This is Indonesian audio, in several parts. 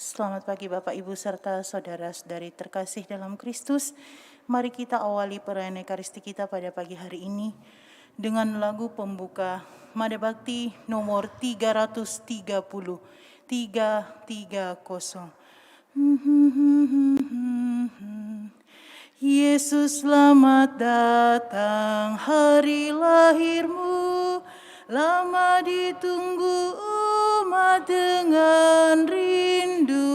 Selamat pagi Bapak Ibu serta saudara-saudari terkasih dalam Kristus. Mari kita awali perayaan Ekaristi kita pada pagi hari ini dengan lagu pembuka Mada Bakti nomor 330. 330. Yesus selamat datang, hari lahirmu lama ditunggu umat dengan rindu.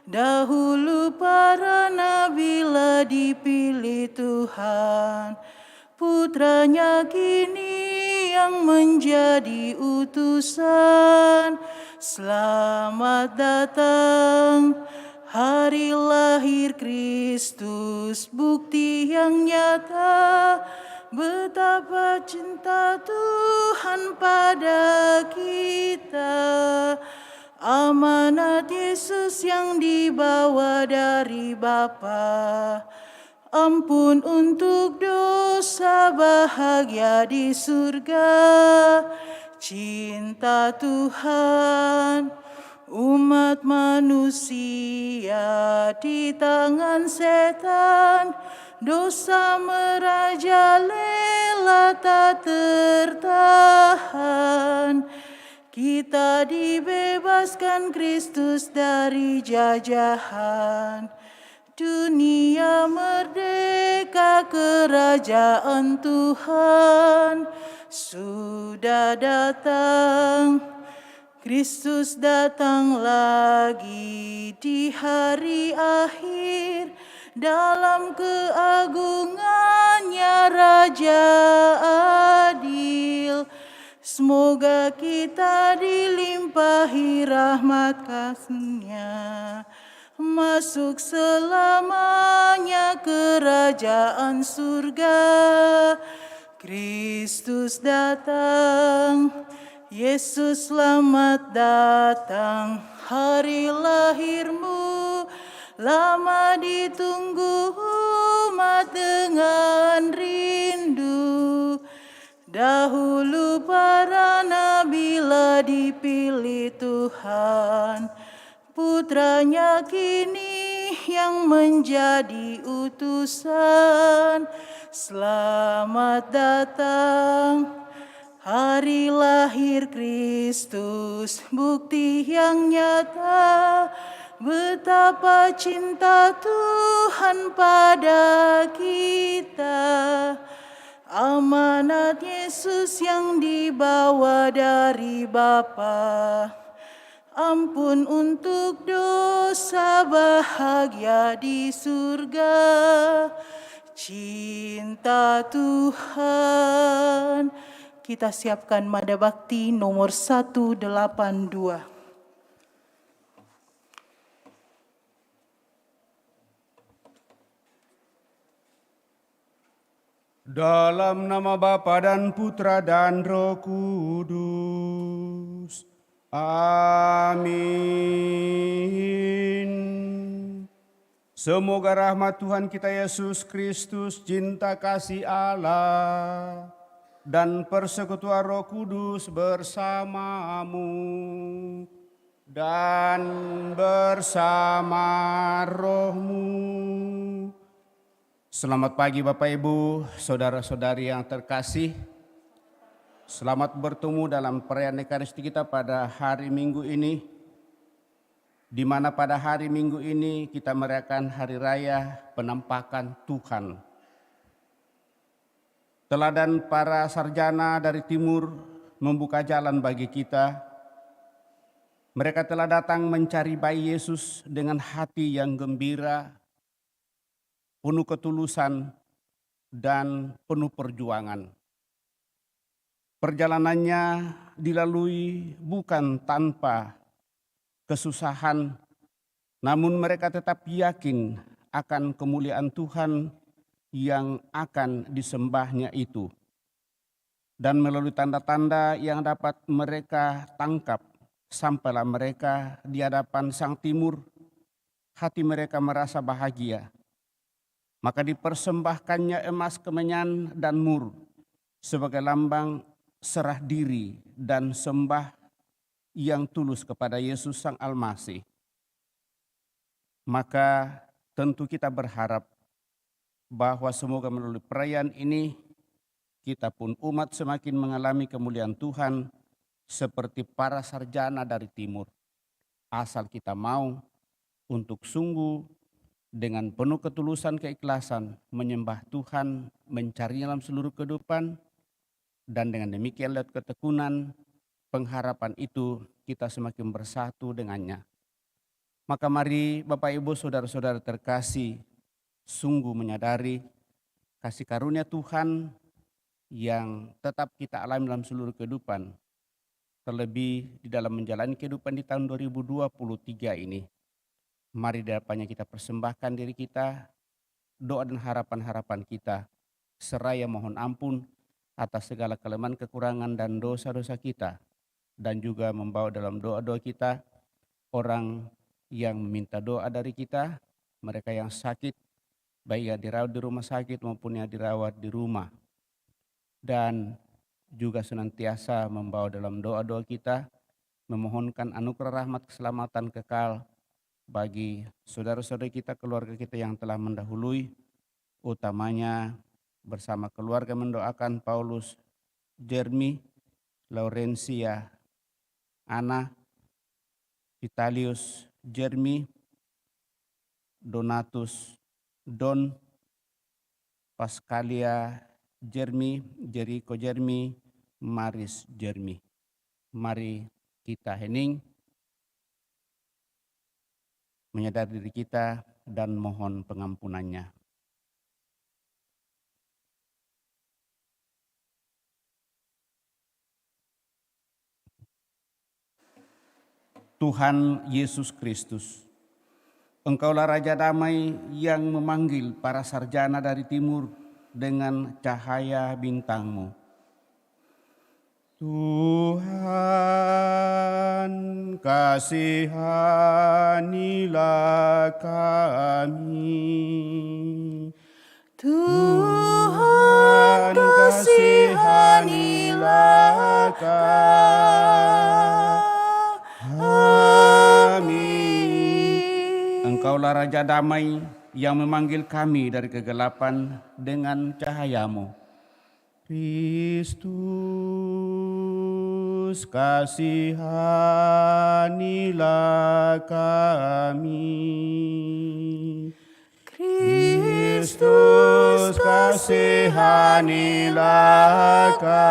Dahulu para nabilah dipilih Tuhan, putranya kini yang menjadi utusan. Selamat datang hari lahir Kristus, bukti yang nyata betapa cinta Tuhan pada kita. Amanat Yesus yang dibawa dari Bapa, ampun untuk dosa, bahagia di surga. Cinta Tuhan umat manusia di tangan setan, dosa merajalela tak tertahan. Kita dibebaskan Kristus dari jajahan. Dunia merdeka, kerajaan Tuhan sudah datang. Kristus datang lagi di hari akhir, dalam keagungannya Raja adil. Semoga kita dilimpahi rahmat kasih-Nya, masuk selamanya kerajaan surga. Kristus datang, Yesus selamat datang, hari lahirmu lama ditunggu umat dengan rindu. Dahulu para nabilah dipilih Tuhan, putranya kini yang menjadi utusan. Selamat datang hari lahir Kristus, bukti yang nyata betapa cinta Tuhan pada kita. Amanat Yesus yang dibawa dari Bapa, ampun untuk dosa, bahagia di surga. Cinta Tuhan. Kita siapkan Mada Bakti nomor 182. Dalam nama Bapa dan Putra dan Roh Kudus. Amin. Semoga rahmat Tuhan kita Yesus Kristus, cinta kasih Allah, dan persekutuan Roh Kudus bersamamu dan bersama rohmu. Selamat pagi Bapak Ibu, saudara-saudari yang terkasih. Selamat bertemu dalam perayaan Ekaristi kita pada hari Minggu ini, di mana pada hari Minggu ini kita merayakan Hari Raya Penampakan Tuhan. Teladan para sarjana dari timur membuka jalan bagi kita. Mereka telah datang mencari bayi Yesus dengan hati yang gembira, penuh ketulusan, dan penuh perjuangan. Perjalanannya dilalui bukan tanpa kesusahan, namun mereka tetap yakin akan kemuliaan Tuhan yang akan disembahnya itu. Dan melalui tanda-tanda yang dapat mereka tangkap, sampailah mereka di hadapan Sang Timur, hati mereka merasa bahagia. Maka dipersembahkannya emas, kemenyan, dan mur sebagai lambang serah diri dan sembah yang tulus kepada Yesus Sang Almasih. Maka tentu kita berharap bahwa semoga melalui perayaan ini kita pun umat semakin mengalami kemuliaan Tuhan seperti para sarjana dari timur. Asal kita mau untuk sungguh dengan penuh ketulusan keikhlasan menyembah Tuhan, mencarinya dalam seluruh kehidupan, dan dengan demikian lewat ketekunan, pengharapan itu kita semakin bersatu dengannya. Maka mari Bapak Ibu Saudara-saudara terkasih, sungguh menyadari kasih karunia Tuhan yang tetap kita alami dalam seluruh kehidupan. Terlebih di dalam menjalani kehidupan di tahun 2023 ini. Mari di hadapannya kita persembahkan diri kita, doa dan harapan-harapan kita, seraya mohon ampun atas segala kelemahan, kekurangan, dan dosa-dosa kita. Dan juga membawa dalam doa-doa kita orang yang meminta doa dari kita, mereka yang sakit, baik yang dirawat di rumah sakit maupun yang dirawat di rumah. Dan juga senantiasa membawa dalam doa-doa kita, memohonkan anugerah rahmat keselamatan kekal bagi saudara-saudara kita, keluarga kita yang telah mendahului, utamanya bersama keluarga mendoakan Paulus, Jeremy, Laurencia, Ana, Vitalius, Jeremy, Donatus, Don, Pascalia, Jeremy, Jericho Jeremy, Maris Jeremy. Mari kita hening, menyadari diri kita dan mohon pengampunannya. Tuhan Yesus Kristus, Engkaulah Raja Damai yang memanggil para sarjana dari timur dengan cahaya bintang-Mu. Tuhan, kasihanilah kami. Tuhan, kasihanilah kami. Engkaulah Raja Damai yang memanggil kami dari kegelapan dengan cahaya-Mu. Kristus, kasihanilah kami. Kristus, kasihanilah kami.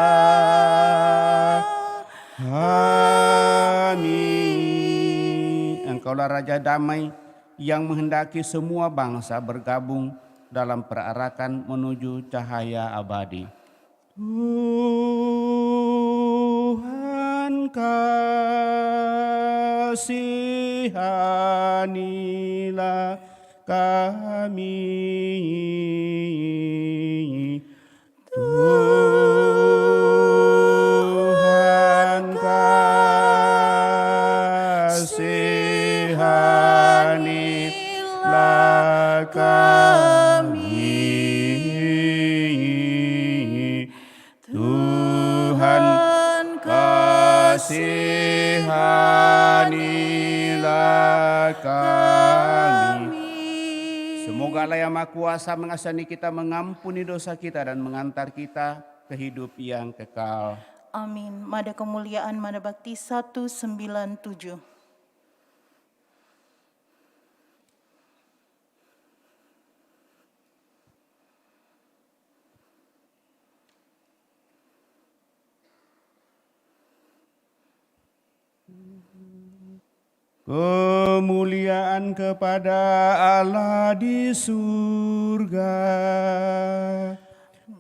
Engkaulah Raja Damai yang menghendaki semua bangsa bergabung dalam perarakan menuju cahaya abadi. Tuhan, kasihanilah kami. Tuhan, kasihanilah kami. Tuhan, kasihanilah kami. Semoga Allah yang Maha Kuasa mengasihani kita, mengampuni dosa kita, dan mengantar kita ke hidup yang kekal. Amin. Mada kemuliaan Mada Bakti 197. Kemuliaan kepada Allah di surga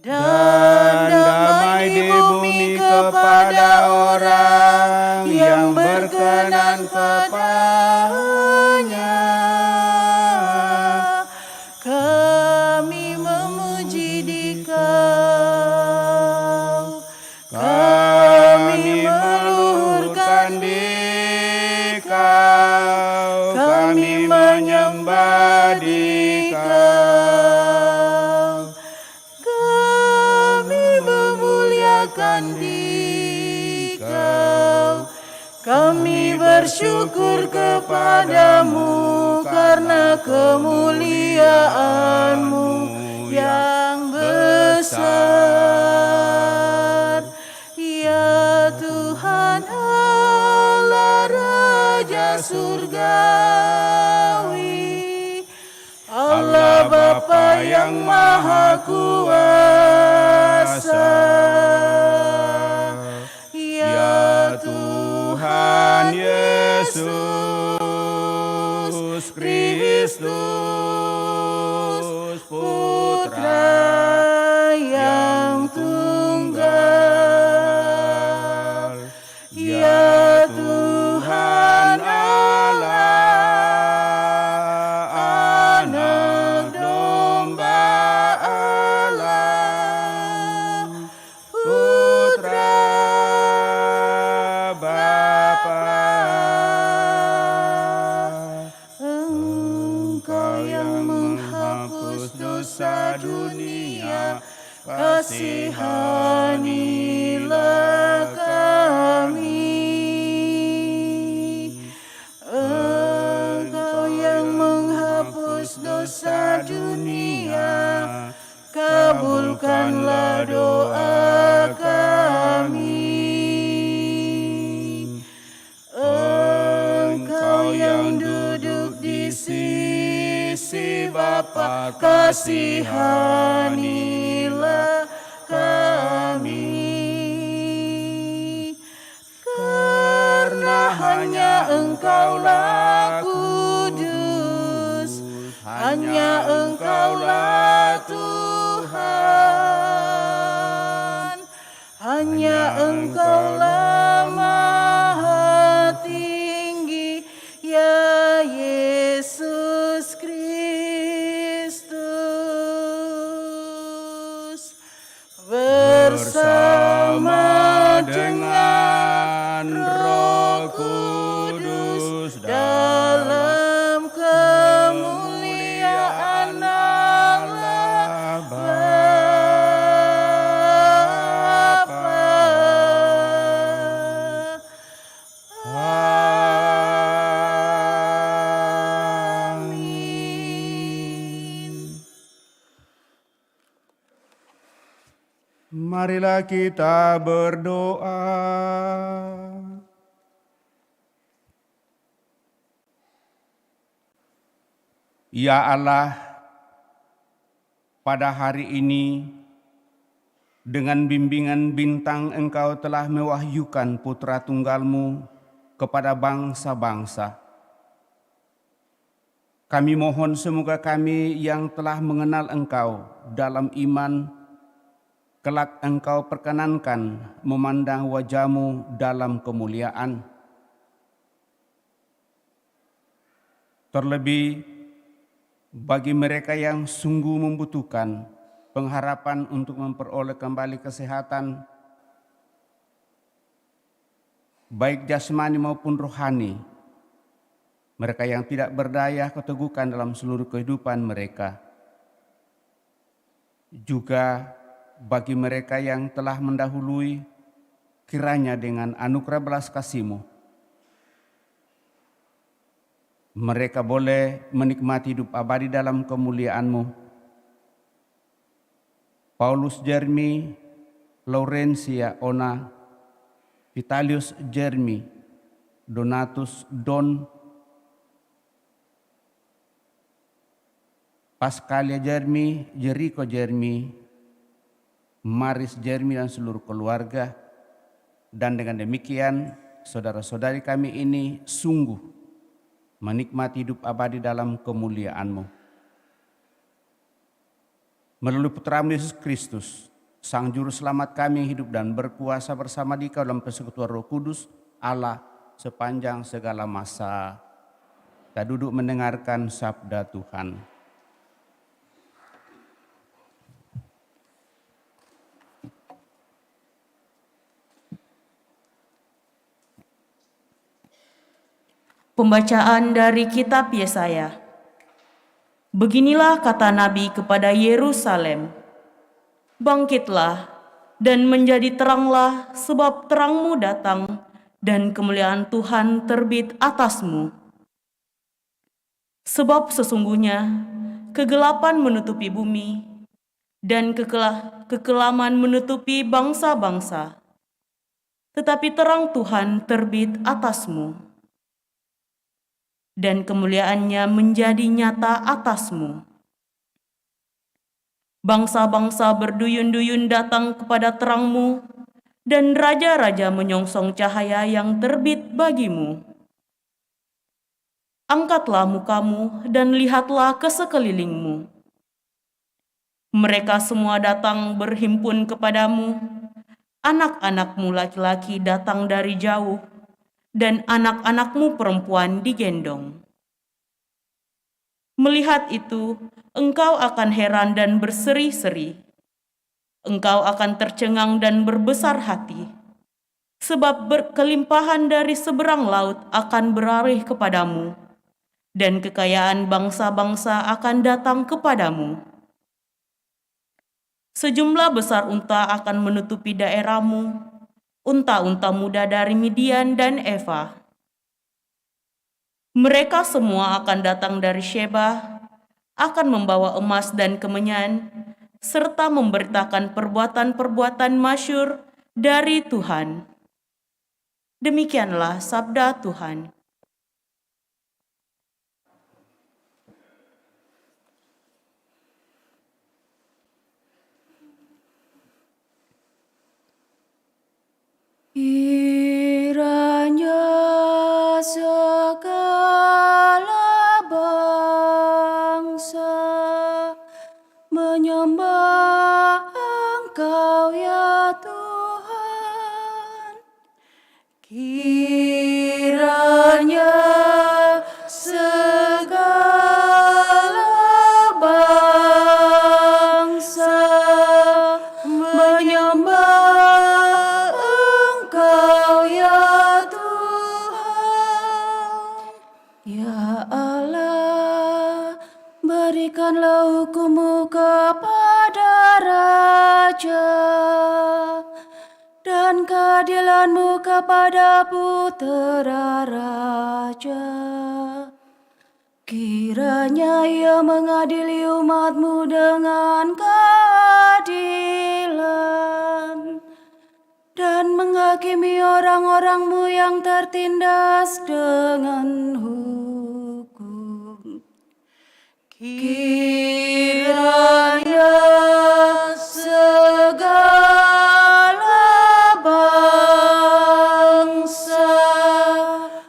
dan damai di bumi kepada orang yang berkenan kepadanya. Kami memuji Dikau, kami meluhurkan Dikau, kami menyembah Dikau, kami memuliakan Dikau, kami bersyukur kepadamu karena kemuliaan-Mu yang besar. Ya Tuhan Allah Raja Surgawi, Allah Bapa yang Maha Kuasa. Ya Tuhan Yesus Kristus, Putra yang tunggal. Ya Tuhan Allah, Anak Domba Allah, Putra Bapa. Engkau yang menghapus dosa dunia, kasihanilah kami. Engkau yang menghapus dosa dunia, kabulkanlah doa kami. Engkau yang duduk di sisi Bapa, kasihanilah kami. Karena hanya Engkaulah kudus, hanya Engkaulah Tuhan, hanya Engkaulah Maha Tinggi, ya Yesus Kristus. Bersama dengan Roh Kudus dalam kemuliaan Allah Bapa. Amin. Marilah kita berdoa. Ya Allah, pada hari ini dengan bimbingan bintang Engkau telah mewahyukan Putra Tunggal-Mu kepada bangsa-bangsa. Kami mohon semoga kami yang telah mengenal Engkau dalam iman, kelak Engkau perkenankan memandang wajah-Mu dalam kemuliaan. Terlebih bagi mereka yang sungguh membutuhkan pengharapan untuk memperoleh kembali kesehatan, baik jasmani maupun rohani, mereka yang tidak berdaya keteguhan dalam seluruh kehidupan mereka, juga bagi mereka yang telah mendahului, kiranya dengan anugerah belas kasih-Mu, mereka boleh menikmati hidup abadi dalam kemuliaan-Mu. Paulus Jeremy, Laurencia Ona, Vitalius Jeremy, Donatus Don, Pascalia Jeremy, Jericho Jeremy, Maris Jeremy dan seluruh keluarga. Dan dengan demikian saudara-saudari kami ini sungguh menikmati hidup abadi dalam kemuliaan-Mu. Melalui Putra-Mu Yesus Kristus, Sang Juru Selamat kami yang hidup dan berkuasa bersama Dikau dalam persekutuan Roh Kudus, Allah sepanjang segala masa. Kita duduk mendengarkan sabda Tuhan. Pembacaan dari kitab Yesaya. Beginilah kata Nabi kepada Yerusalem, bangkitlah dan menjadi teranglah, sebab terangmu datang dan kemuliaan Tuhan terbit atasmu. Sebab sesungguhnya kegelapan menutupi bumi, dan kekelaman menutupi bangsa-bangsa. Tetapi terang Tuhan terbit atasmu, dan kemuliaannya menjadi nyata atasmu. Bangsa-bangsa berduyun-duyun datang kepada terangmu, dan raja-raja menyongsong cahaya yang terbit bagimu. Angkatlah mukamu dan lihatlah ke sekelilingmu. Mereka semua datang berhimpun kepadamu. Anak-anakmu laki-laki datang dari jauh, dan anak-anakmu perempuan digendong. Melihat itu, engkau akan heran dan berseri-seri. Engkau akan tercengang dan berbesar hati, sebab berkelimpahan dari seberang laut akan beralih kepadamu, dan kekayaan bangsa-bangsa akan datang kepadamu. Sejumlah besar unta akan menutupi daerahmu, unta-unta muda dari Midian dan Eva. Mereka semua akan datang dari Sheba, akan membawa emas dan kemenyan, serta memberitakan perbuatan-perbuatan masyhur dari Tuhan. Demikianlah sabda Tuhan. Kiranya segala bangsa menyembah Engkau ya Tuhan. Kiranya segala bangsa menyembah Engkau ya Tuhan. Ya Allah, berikanlah hukum-Mu kepada raja, dan keadilan-Mu kepada putera raja. Kiranya Ia mengadili umat-Mu dengan keadilan, dan menghakimi orang-orang-Mu yang tertindas dengan hukum. Kiranya segala bangsa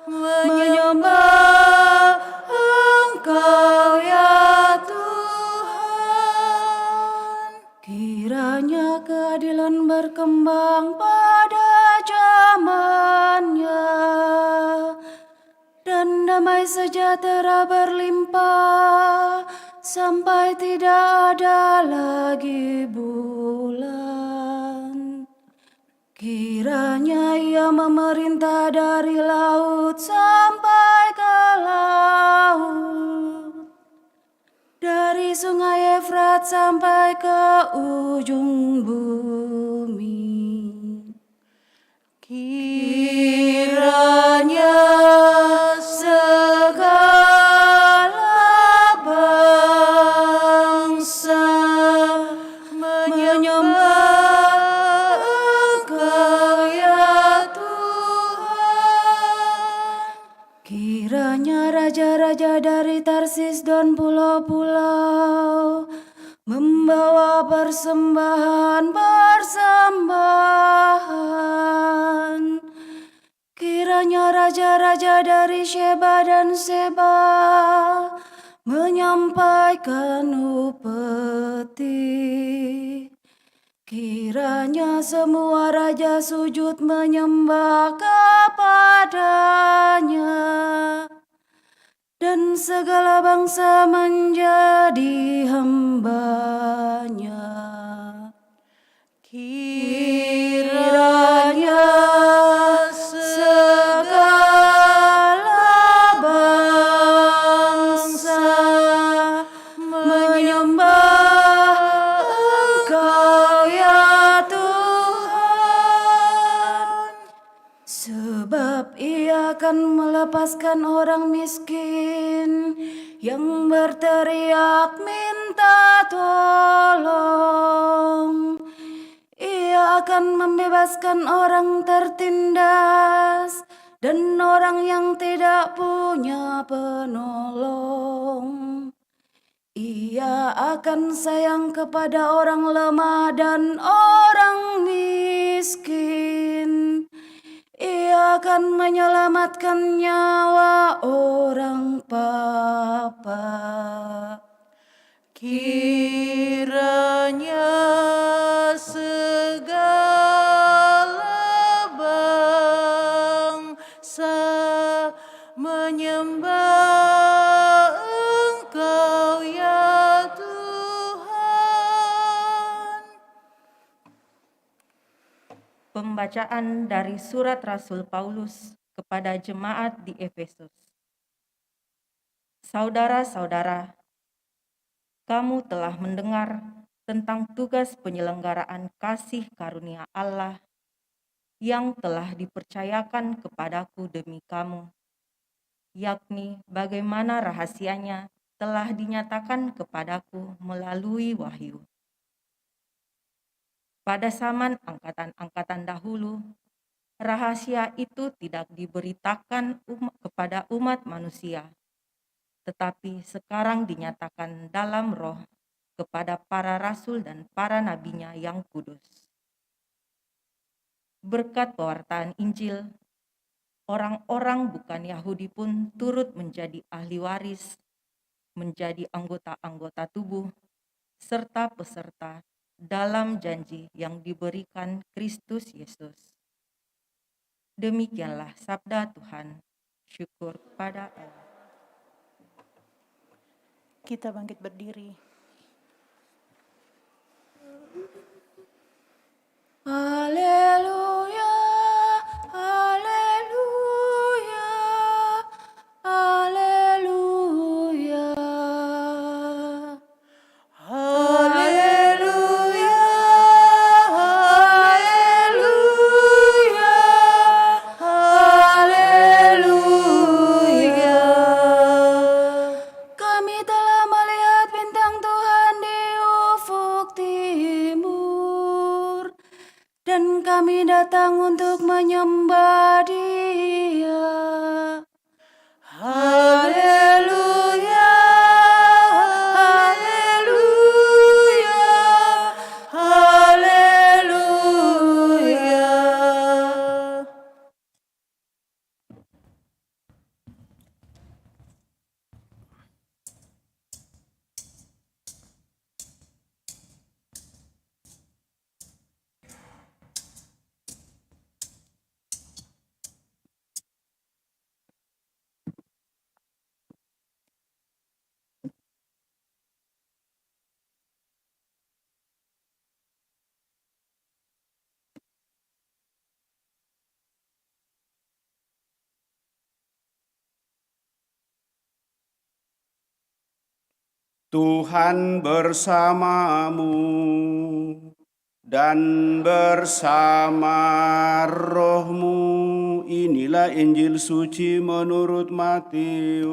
menyembah Engkau ya Tuhan. Kiranya keadilan berkembang pada zamannya, dan damai sejahtera berlimpah sampai tidak ada lagi bulan. Kiranya Ia memerintah dari laut sampai ke laut, dari sungai Efrat sampai ke ujung bumi. Kiranya segala bangsa menyembah Engkau ya Tuhan. Kiranya raja-raja dari Tarsis dan pulau-pulau membawa persembahan. Kiranya raja-raja dari Sheba dan Seba menyampaikan upeti. Kiranya semua raja sujud menyembah kepadanya, dan segala bangsa menjadi hambanya. Kiranya segala bangsa menyembah Engkau ya Tuhan, sebab Ia akan melepaskan orang miskin yang berteriak minta tolong. Ia akan membebaskan orang tertindas dan orang yang tidak punya penolong. Ia akan sayang kepada orang lemah dan orang miskin. Ia akan menyelamatkan nyawa orang papa. Kiranya segala bangsa menyembah Engkau ya Tuhan. Pembacaan dari surat Rasul Paulus kepada jemaat di Efesus. Saudara-saudara, kamu telah mendengar tentang tugas penyelenggaraan kasih karunia Allah yang telah dipercayakan kepadaku demi kamu, yakni bagaimana rahasianya telah dinyatakan kepadaku melalui wahyu. Pada zaman angkatan-angkatan dahulu, rahasia itu tidak diberitakan kepada umat manusia, tetapi sekarang dinyatakan dalam roh kepada para rasul dan para nabinya yang kudus. Berkat pewartaan Injil, orang-orang bukan Yahudi pun turut menjadi ahli waris, menjadi anggota-anggota tubuh, serta peserta dalam janji yang diberikan Kristus Yesus. Demikianlah sabda Tuhan. Syukur kepada Allah. Kita bangkit berdiri. Haleluya, haleluya, haleluya. Haleluya, haleluya, haleluya. Kami telah melihat bintang Tuhan di ufuk timur, dan kami datang untuk menyembah Dia. Haleluya, haleluya, haleluya. Tuhan bersamamu dan bersama rohmu. Inilah Injil suci menurut Matius.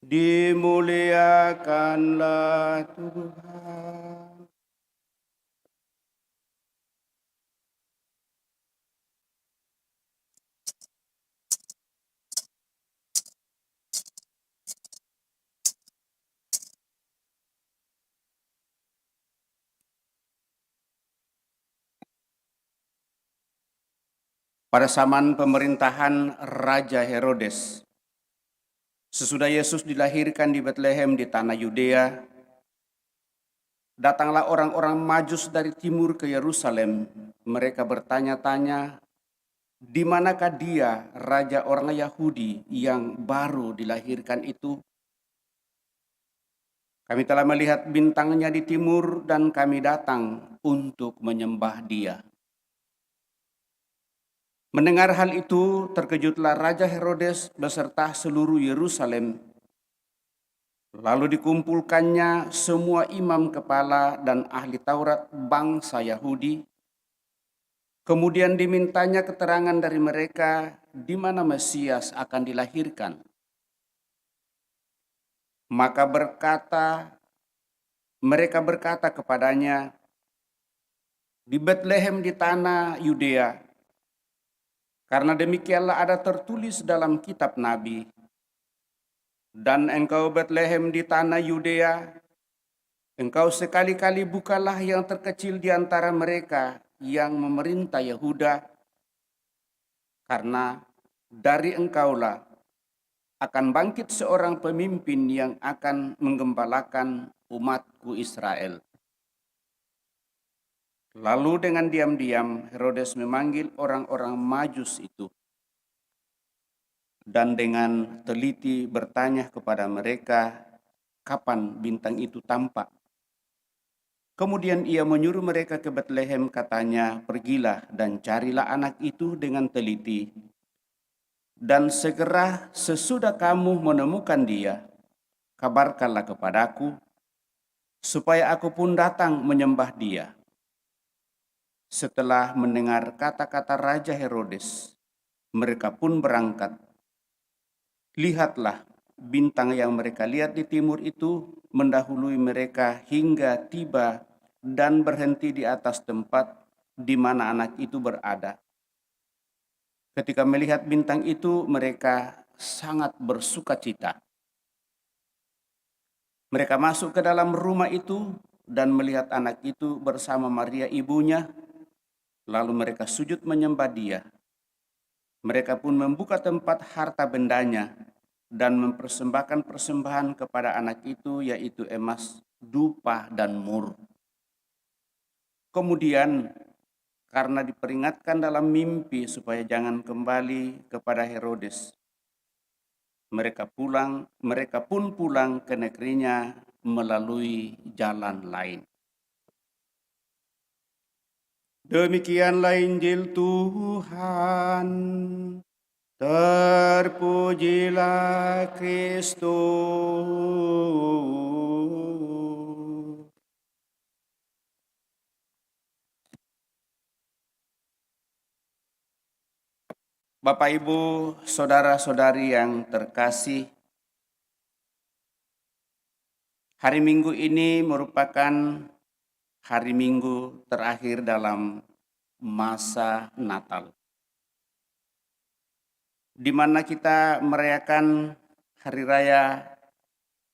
Dimuliakanlah Tuhan. Pada zaman pemerintahan Raja Herodes, sesudah Yesus dilahirkan di Betlehem di tanah Yudea, datanglah orang-orang Majus dari timur ke Yerusalem. Mereka bertanya-tanya, di manakah dia, raja orang Yahudi yang baru dilahirkan itu? Kami telah melihat bintangnya di timur dan kami datang untuk menyembah dia. Mendengar hal itu, terkejutlah Raja Herodes beserta seluruh Yerusalem. Lalu dikumpulkannya semua imam kepala dan ahli Taurat bangsa Yahudi. Kemudian dimintanya keterangan dari mereka di mana Mesias akan dilahirkan. Maka mereka berkata kepadanya, di Betlehem di tanah Yudea, karena demikianlah ada tertulis dalam kitab Nabi. Dan engkau Betlehem di tanah Yudea, engkau sekali-kali bukanlah yang terkecil di antara mereka yang memerintah Yehuda, karena dari engkaulah akan bangkit seorang pemimpin yang akan menggembalakan umatku Israel. Lalu dengan diam-diam Herodes memanggil orang-orang Majus itu dan dengan teliti bertanya kepada mereka kapan bintang itu tampak. Kemudian ia menyuruh mereka ke Betlehem, katanya, pergilah dan carilah anak itu dengan teliti. Dan segera sesudah kamu menemukan dia, kabarkanlah kepadaku, supaya aku pun datang menyembah dia. Setelah mendengar kata-kata Raja Herodes, mereka pun berangkat. Lihatlah, bintang yang mereka lihat di timur itu mendahului mereka hingga tiba dan berhenti di atas tempat di mana anak itu berada. Ketika melihat bintang itu, mereka sangat bersukacita. Mereka masuk ke dalam rumah itu dan melihat anak itu bersama Maria ibunya. Lalu mereka sujud menyembah dia. Mereka pun membuka tempat harta bendanya dan mempersembahkan persembahan kepada anak itu, yaitu emas, dupa, dan mur. Kemudian karena diperingatkan dalam mimpi supaya jangan kembali kepada Herodes, mereka pun pulang ke negerinya melalui jalan lain. Demikianlah Injil Tuhan. Terpujilah Kristus. Bapak, Ibu, saudara-saudari yang terkasih, hari Minggu ini merupakan hari Minggu terakhir dalam masa Natal, di mana kita merayakan hari raya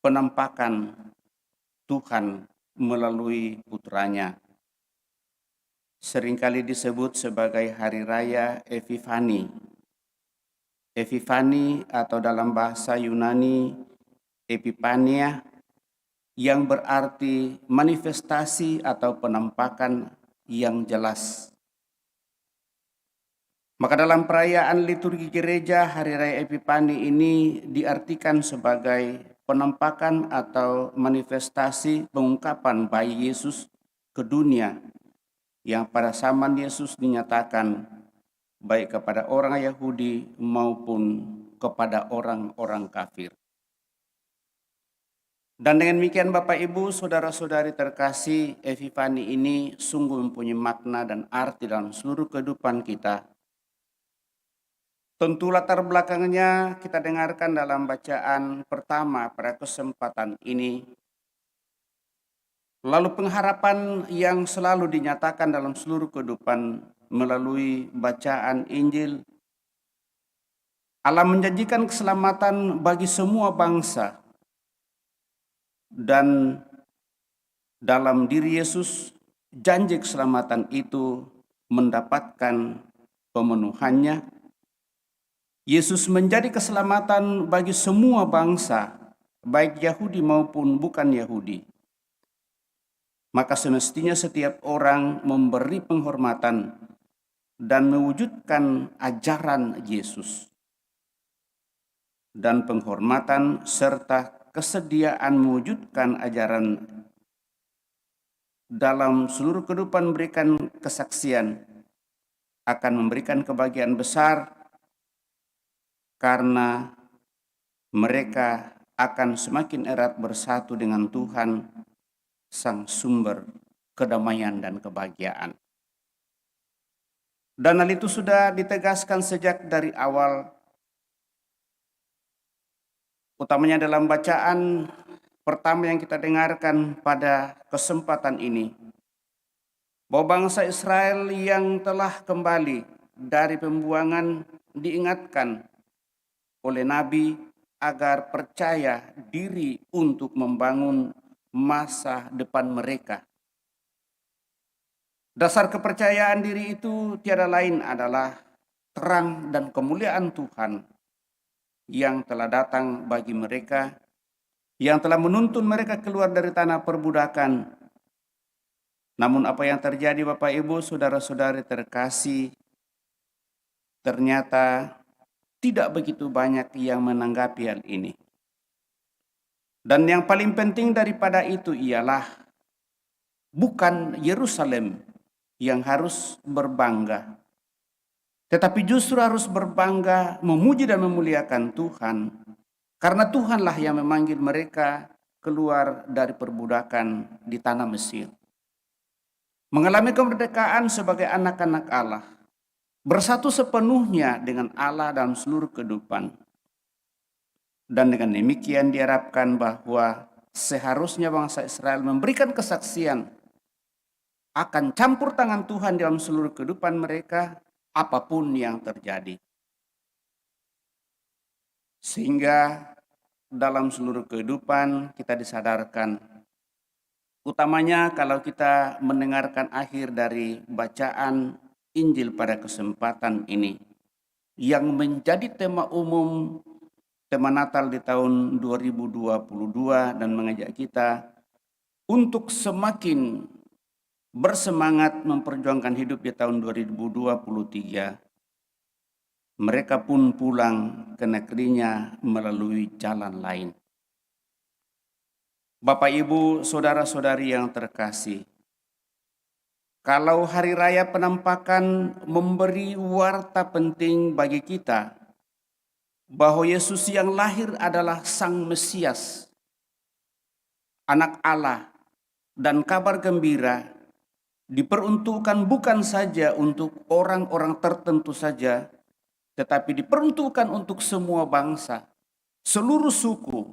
penampakan Tuhan melalui putranya. Seringkali disebut sebagai hari raya Epifani. Epifani atau dalam bahasa Yunani Epipania, yang berarti manifestasi atau penampakan yang jelas. Maka dalam perayaan liturgi gereja, hari raya Epifani ini diartikan sebagai penampakan atau manifestasi pengungkapan bayi Yesus ke dunia, yang pada zaman Yesus dinyatakan baik kepada orang Yahudi maupun kepada orang-orang kafir. Dan dengan demikian Bapak, Ibu, saudara-saudari terkasih, Epifani ini sungguh mempunyai makna dan arti dalam seluruh kehidupan kita. Tentu latar belakangnya kita dengarkan dalam bacaan pertama pada kesempatan ini. Lalu pengharapan yang selalu dinyatakan dalam seluruh kehidupan melalui bacaan Injil. Allah menjanjikan keselamatan bagi semua bangsa. Dan dalam diri Yesus, janji keselamatan itu mendapatkan pemenuhannya. Yesus menjadi keselamatan bagi semua bangsa, baik Yahudi maupun bukan Yahudi. Maka semestinya setiap orang memberi penghormatan dan mewujudkan ajaran Yesus. Dan penghormatan serta kesediaan mewujudkan ajaran dalam seluruh kehidupan memberikan kesaksian akan memberikan kebahagiaan besar, karena mereka akan semakin erat bersatu dengan Tuhan, Sang Sumber kedamaian dan kebahagiaan. Dan hal itu sudah ditegaskan sejak dari awal, utamanya dalam bacaan pertama yang kita dengarkan pada kesempatan ini, bahwa bangsa Israel yang telah kembali dari pembuangan diingatkan oleh Nabi agar percaya diri untuk membangun masa depan mereka. Dasar kepercayaan diri itu tiada lain adalah terang dan kemuliaan Tuhan yang telah datang bagi mereka, yang telah menuntun mereka keluar dari tanah perbudakan. Namun apa yang terjadi Bapak Ibu, saudara-saudari terkasih, ternyata tidak begitu banyak yang menanggapi hal ini. Dan yang paling penting daripada itu ialah bukan Yerusalem yang harus berbangga, tetapi justru harus berbangga, memuji dan memuliakan Tuhan, karena Tuhanlah yang memanggil mereka keluar dari perbudakan di tanah Mesir. Mengalami kemerdekaan sebagai anak-anak Allah, bersatu sepenuhnya dengan Allah dalam seluruh kehidupan. Dan dengan demikian diharapkan bahwa seharusnya bangsa Israel memberikan kesaksian akan campur tangan Tuhan dalam seluruh kehidupan mereka, apapun yang terjadi. Sehingga dalam seluruh kehidupan kita disadarkan, utamanya kalau kita mendengarkan akhir dari bacaan Injil pada kesempatan ini, yang menjadi tema umum, tema Natal di tahun 2022 dan mengajak kita untuk semakin bersemangat memperjuangkan hidup di tahun 2023. Mereka pun pulang ke negerinya melalui jalan lain. Bapak, Ibu, saudara-saudari yang terkasih, kalau hari raya penampakan memberi warta penting bagi kita bahwa Yesus yang lahir adalah Sang Mesias, Anak Allah, dan kabar gembira diperuntukkan bukan saja untuk orang-orang tertentu saja, tetapi diperuntukkan untuk semua bangsa, seluruh suku,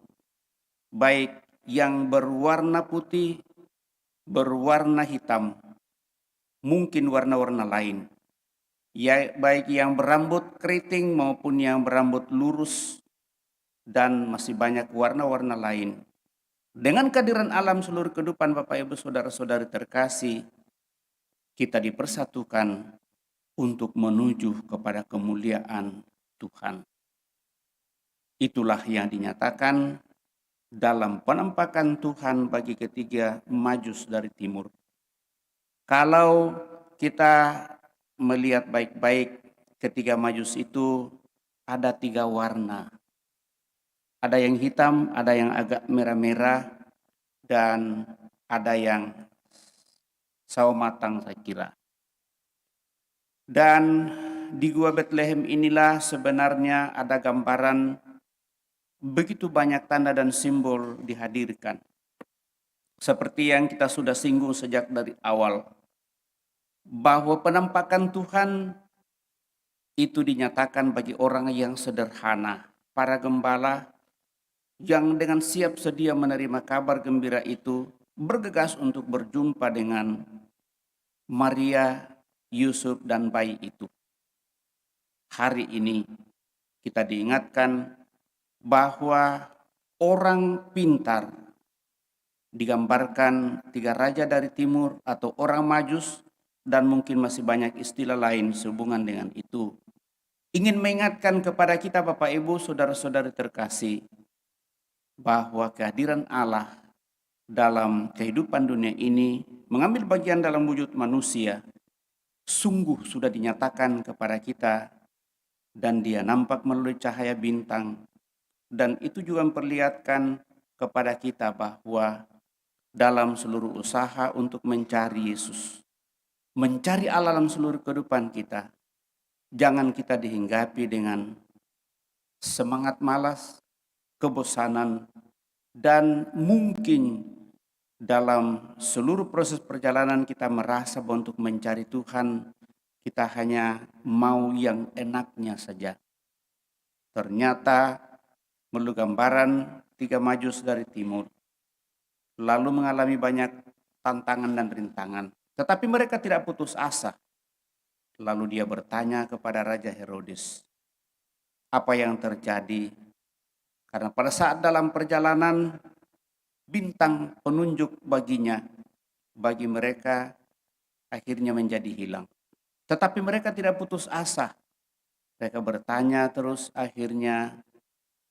baik yang berwarna putih, berwarna hitam, mungkin warna-warna lain, ya, baik yang berambut keriting maupun yang berambut lurus, dan masih banyak warna-warna lain. Dengan kehadiran alam seluruh kehidupan Bapak Ibu saudara-saudari terkasih, kita dipersatukan untuk menuju kepada kemuliaan Tuhan. Itulah yang dinyatakan dalam penampakan Tuhan bagi ketiga Majus dari timur. Kalau kita melihat baik-baik, ketiga Majus itu ada 3 warna. Ada yang hitam, ada yang agak merah-merah, dan ada yang sawo matang saya kira. Dan di Gua Betlehem inilah sebenarnya ada gambaran begitu banyak tanda dan simbol dihadirkan. Seperti yang kita sudah singgung sejak dari awal, bahwa penampakan Tuhan itu dinyatakan bagi orang yang sederhana, para gembala yang dengan siap sedia menerima kabar gembira itu bergegas untuk berjumpa dengan Maria, Yusuf, dan bayi itu. Hari ini kita diingatkan bahwa orang pintar digambarkan 3 raja dari timur atau orang Majus, dan mungkin masih banyak istilah lain sehubungan dengan itu. Ingin mengingatkan kepada kita Bapak Ibu saudara-saudari terkasih, bahwa kehadiran Allah dalam kehidupan dunia ini mengambil bagian dalam wujud manusia sungguh sudah dinyatakan kepada kita, dan dia nampak melalui cahaya bintang, dan itu juga memperlihatkan kepada kita bahwa dalam seluruh usaha untuk mencari Yesus, mencari Allah dalam seluruh kehidupan kita, jangan kita dihinggapi dengan semangat malas, kebosanan, dan mungkin dalam seluruh proses perjalanan kita merasa bahwa untuk mencari Tuhan kita hanya mau yang enaknya saja. Ternyata melalui gambaran 3 Majus dari timur, lalu mengalami banyak tantangan dan rintangan. Tetapi mereka tidak putus asa. Lalu dia bertanya kepada Raja Herodes, apa yang terjadi? Karena pada saat dalam perjalanan, bintang penunjuk bagi mereka akhirnya menjadi hilang. Tetapi mereka tidak putus asa. Mereka bertanya terus, akhirnya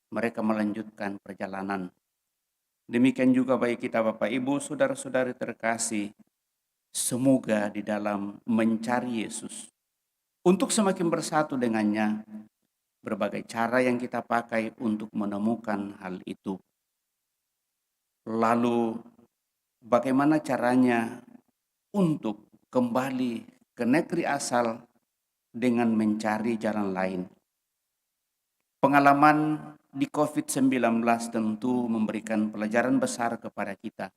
mereka melanjutkan perjalanan. Demikian juga bagi kita Bapak Ibu, saudara-saudari terkasih, semoga di dalam mencari Yesus, untuk semakin bersatu dengannya, berbagai cara yang kita pakai untuk menemukan hal itu. Lalu bagaimana caranya untuk kembali ke negeri asal dengan mencari jalan lain? Pengalaman di COVID-19 tentu memberikan pelajaran besar kepada kita.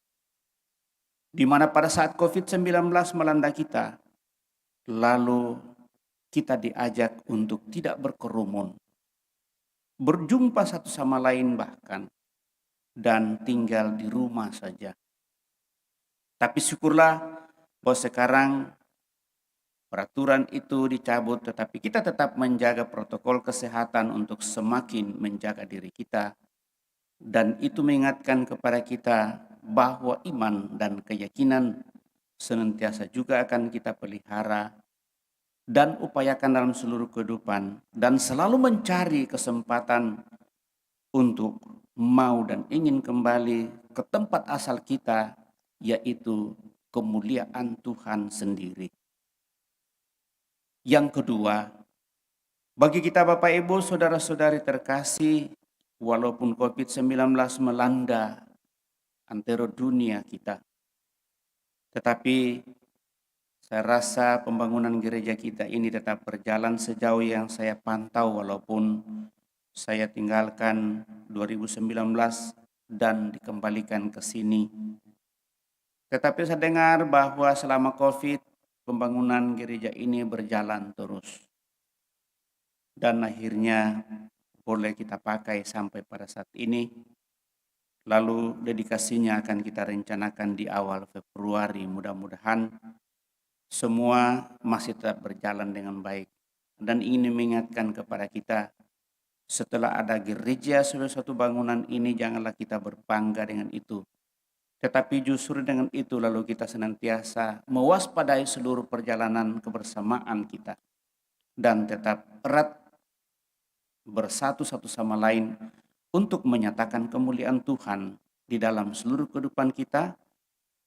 Di mana pada saat COVID-19 melanda kita, lalu kita diajak untuk tidak berkerumun, berjumpa satu sama lain bahkan, dan tinggal di rumah saja. Tapi syukurlah bahwa sekarang peraturan itu dicabut, tetapi kita tetap menjaga protokol kesehatan untuk semakin menjaga diri kita. Dan itu mengingatkan kepada kita bahwa iman dan keyakinan senantiasa juga akan kita pelihara dan upayakan dalam seluruh kehidupan, dan selalu mencari kesempatan untuk mau dan ingin kembali ke tempat asal kita, yaitu kemuliaan Tuhan sendiri. Yang kedua, bagi kita Bapak Ibu, saudara-saudari terkasih, walaupun COVID-19 melanda antero dunia kita, tetapi saya rasa pembangunan gereja kita ini tetap berjalan sejauh yang saya pantau, walaupun saya tinggalkan 2019 dan dikembalikan ke sini. Tetapi saya dengar bahwa selama COVID, pembangunan gereja ini berjalan terus. Dan akhirnya boleh kita pakai sampai pada saat ini. Lalu dedikasinya akan kita rencanakan di awal Februari. Mudah-mudahan semua masih tetap berjalan dengan baik. Dan ingin mengingatkan kepada kita, setelah ada gereja sebagai suatu bangunan ini, janganlah kita berbangga dengan itu. Tetapi justru dengan itu lalu kita senantiasa mewaspadai seluruh perjalanan kebersamaan kita. Dan tetap erat bersatu satu sama lain untuk menyatakan kemuliaan Tuhan di dalam seluruh kehidupan kita,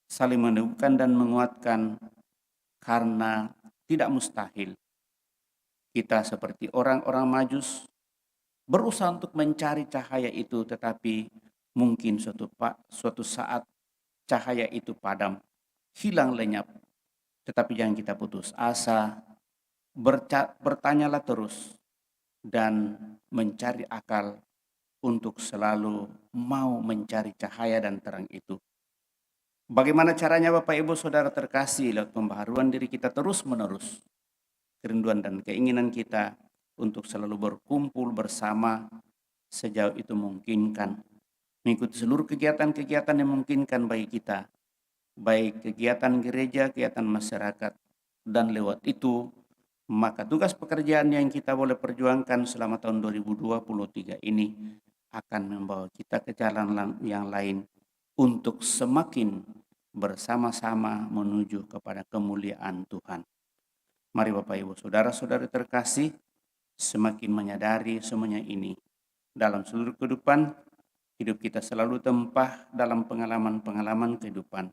saling meneguhkan dan menguatkan, karena tidak mustahil kita seperti orang-orang Majus berusaha untuk mencari cahaya itu, tetapi mungkin suatu saat cahaya itu padam, hilang lenyap. Tetapi jangan kita putus asa, bertanyalah terus, dan mencari akal untuk selalu mau mencari cahaya dan terang itu. Bagaimana caranya Bapak Ibu Saudara terkasih? Lewat pembaharuan diri kita terus menerus. Kerinduan dan keinginan kita untuk selalu berkumpul bersama sejauh itu memungkinkan. Mengikuti seluruh kegiatan-kegiatan yang memungkinkan bagi kita. Baik kegiatan gereja, kegiatan masyarakat. Dan lewat itu, maka tugas pekerjaan yang kita boleh perjuangkan selama tahun 2023 ini akan membawa kita ke jalan yang lain untuk semakin bersama-sama menuju kepada kemuliaan Tuhan. Mari Bapak Ibu Saudara-saudari terkasih, semakin menyadari semuanya ini dalam seluruh kehidupan, hidup kita selalu tempah dalam pengalaman-pengalaman kehidupan,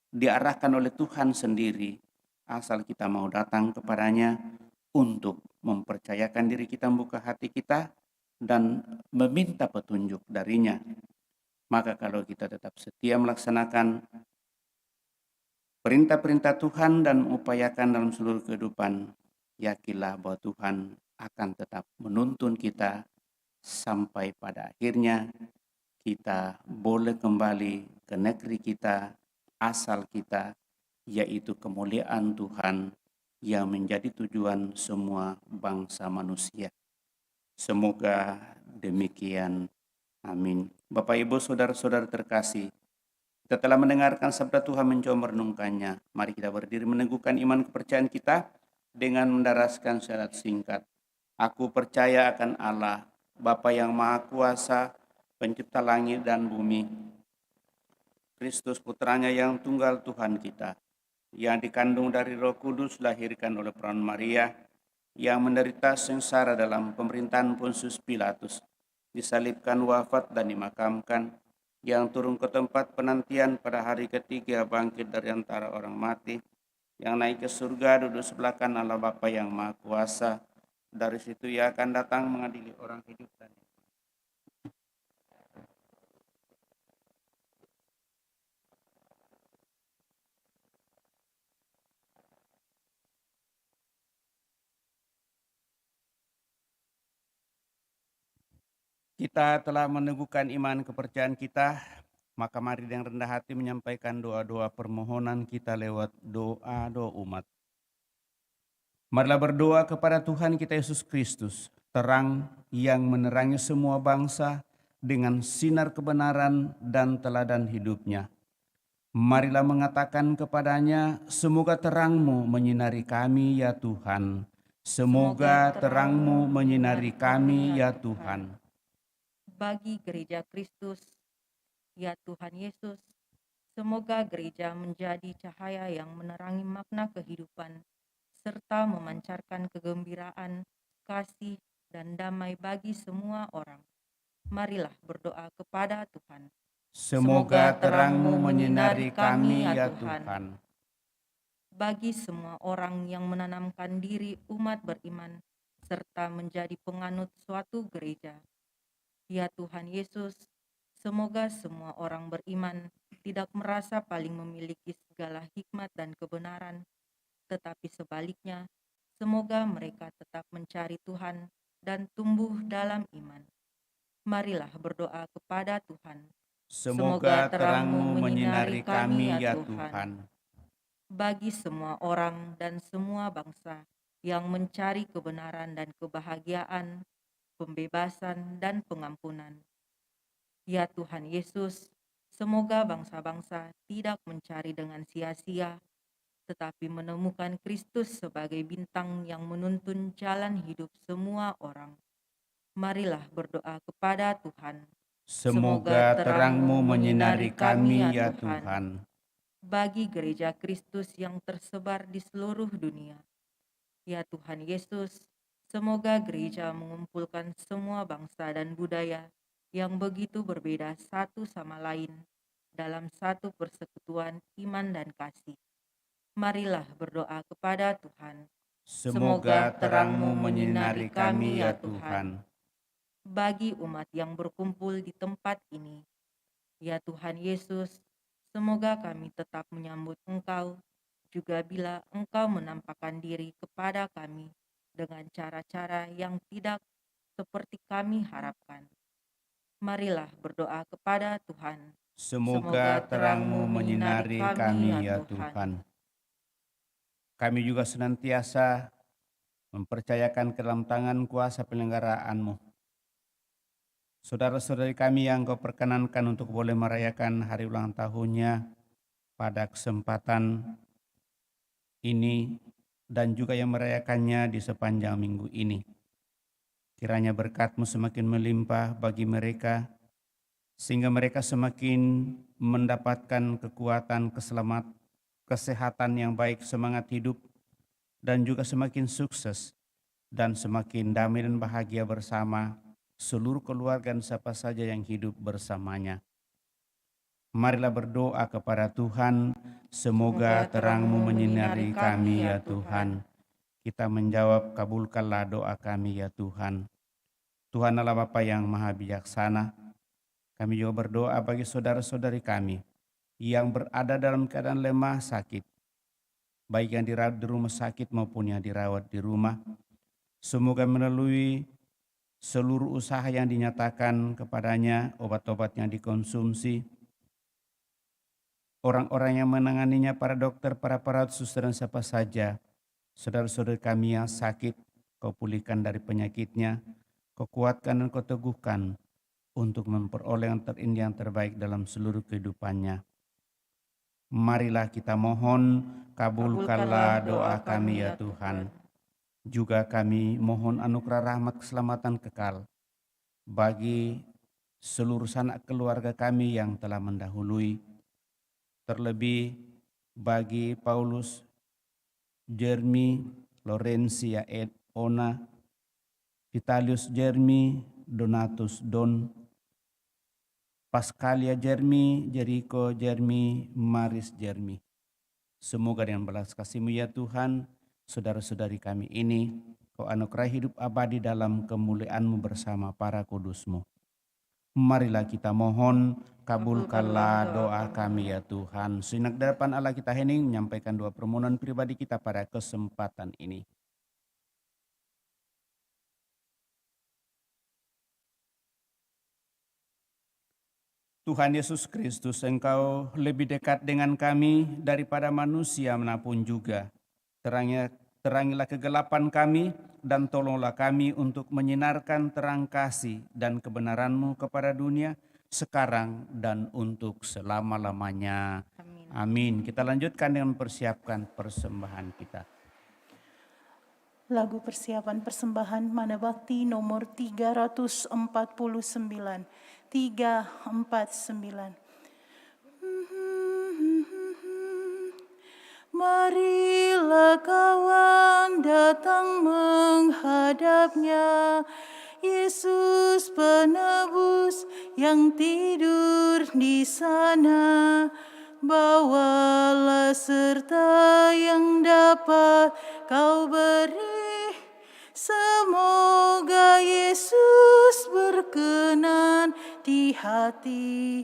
diarahkan oleh Tuhan sendiri, asal kita mau datang kepadanya untuk mempercayakan diri kita, membuka hati kita, dan meminta petunjuk darinya. Maka kalau kita tetap setia melaksanakan perintah-perintah Tuhan dan mengupayakan dalam seluruh kehidupan, yakinlah bahwa Tuhan akan tetap menuntun kita sampai pada akhirnya kita boleh kembali ke negeri kita, asal kita, yaitu kemuliaan Tuhan yang menjadi tujuan semua bangsa manusia. Semoga demikian. Amin. Bapak, Ibu, saudara-saudara terkasih, kita telah mendengarkan sabda Tuhan, mencoba merenungkannya. Mari kita berdiri meneguhkan iman kepercayaan kita dengan mendaraskan syahadat singkat. Aku percaya akan Allah, Bapa yang Maha Kuasa, pencipta langit dan bumi, Kristus putranya yang tunggal Tuhan kita, yang dikandung dari Roh Kudus, lahirkan oleh perawan Maria, yang menderita sengsara dalam pemerintahan Pontius Pilatus, disalibkan, wafat dan dimakamkan, yang turun ke tempat penantian pada hari ketiga, bangkit dari antara orang mati, yang naik ke surga, duduk sebelah kanan Allah Bapa yang Maha Kuasa. Dari situ Ia akan datang mengadili orang hidup dan mati. Kita telah meneguhkan iman kepercayaan kita, maka mari dengan rendah hati menyampaikan doa-doa permohonan kita lewat doa umat. Marilah berdoa kepada Tuhan kita Yesus Kristus, terang yang menerangi semua bangsa dengan sinar kebenaran dan teladan hidupnya. Marilah mengatakan kepadanya, semoga terang-Mu menyinari kami ya Tuhan. Semoga terang-Mu menyinari kami ya Tuhan. Bagi gereja Kristus, ya Tuhan Yesus, semoga gereja menjadi cahaya yang menerangi makna kehidupan, serta memancarkan kegembiraan, kasih, dan damai bagi semua orang. Marilah berdoa kepada Tuhan. Semoga terang-Mu menyinari kami ya Tuhan. Bagi semua orang yang menanamkan diri umat beriman, serta menjadi penganut suatu gereja, ya Tuhan Yesus, semoga semua orang beriman tidak merasa paling memiliki segala hikmat dan kebenaran, tetapi sebaliknya, semoga mereka tetap mencari Tuhan dan tumbuh dalam iman. Marilah berdoa kepada Tuhan. Semoga terang-Mu menyinari kami ya Tuhan. Bagi semua orang dan semua bangsa yang mencari kebenaran dan kebahagiaan, pembebasan dan pengampunan, ya Tuhan Yesus, semoga bangsa-bangsa tidak mencari dengan sia-sia, tetapi menemukan Kristus sebagai bintang yang menuntun jalan hidup semua orang. Marilah berdoa kepada Tuhan. Semoga terang-Mu menyinari kami ya Tuhan. Bagi gereja Kristus yang tersebar di seluruh dunia, ya Tuhan Yesus, semoga gereja mengumpulkan semua bangsa dan budaya yang begitu berbeda satu sama lain dalam satu persekutuan iman dan kasih. Marilah berdoa kepada Tuhan. Semoga terang-Mu menyinari kami ya Tuhan. Bagi umat yang berkumpul di tempat ini, ya Tuhan Yesus, semoga kami tetap menyambut Engkau, juga bila Engkau menampakkan diri kepada kami dengan cara-cara yang tidak seperti kami harapkan. Marilah berdoa kepada Tuhan. Semoga terang-Mu menyinari kami ya Tuhan. Kami juga senantiasa mempercayakan ke dalam tangan kuasa penyelenggaraanmu saudara-saudari kami yang Kau perkenankan untuk boleh merayakan hari ulang tahunnya pada kesempatan ini dan juga yang merayakannya di sepanjang minggu ini. Kiranya berkat-Mu semakin melimpah bagi mereka, sehingga mereka semakin mendapatkan kekuatan, kesehatan yang baik, semangat hidup, dan juga semakin sukses dan semakin damai dan bahagia bersama seluruh keluarga dan siapa saja yang hidup bersamanya. Marilah berdoa kepada Tuhan, semoga terang-Mu menyinari kami ya Tuhan. Kita menjawab, kabulkanlah doa kami ya Tuhan. Tuhan Allah Bapa yang Maha Bijaksana, kami juga berdoa bagi saudara-saudari kami yang berada dalam keadaan lemah sakit, baik yang dirawat di rumah sakit maupun yang dirawat di rumah. Semoga melalui seluruh usaha yang dinyatakan kepadanya, obat-obat yang dikonsumsi, orang-orang yang menanganinya, para dokter, para perawat, suster, dan siapa saja Saudara-saudara kami yang sakit, Kau pulihkan dari penyakitnya, Kau kuatkan dan Kau teguhkan untuk memperoleh yang terindah yang terbaik dalam seluruh kehidupannya. Marilah kita mohon, kabulkanlah doa kami ya Tuhan. Juga kami mohon anugerah rahmat keselamatan kekal bagi seluruh sanak keluarga kami yang telah mendahului, terlebih bagi Paulus, Jeremy, Lorencia, Ona, Vitalius Jeremy, Donatus Don, Pascalia Jeremy, Jericho Jeremy, Maris Jeremy. Semoga dengan belas kasih-Mu ya Tuhan, saudara-saudari kami ini, Kau anugerah hidup abadi dalam kemuliaan-Mu bersama para kudus-Mu. Marilah kita mohon, kabulkanlah doa kami ya Tuhan. Sejenak di depan Allah kita hening menyampaikan doa permohonan pribadi kita pada kesempatan ini. Tuhan Yesus Kristus, Engkau lebih dekat dengan kami daripada manusia manapun juga. Terangilah kegelapan kami dan tolonglah kami untuk menyinarkan terang kasih dan kebenaran-Mu kepada dunia sekarang dan untuk selama-lamanya. Amin. Amin. Kita lanjutkan dengan mempersiapkan persembahan kita. Lagu persiapan persembahan Mada Bakti nomor 349. 349. Marilah kawan datang menghadapnya, Yesus penebus yang tidur di sana. Bawalah serta yang dapat kau beri, semoga Yesus berkenan di hati.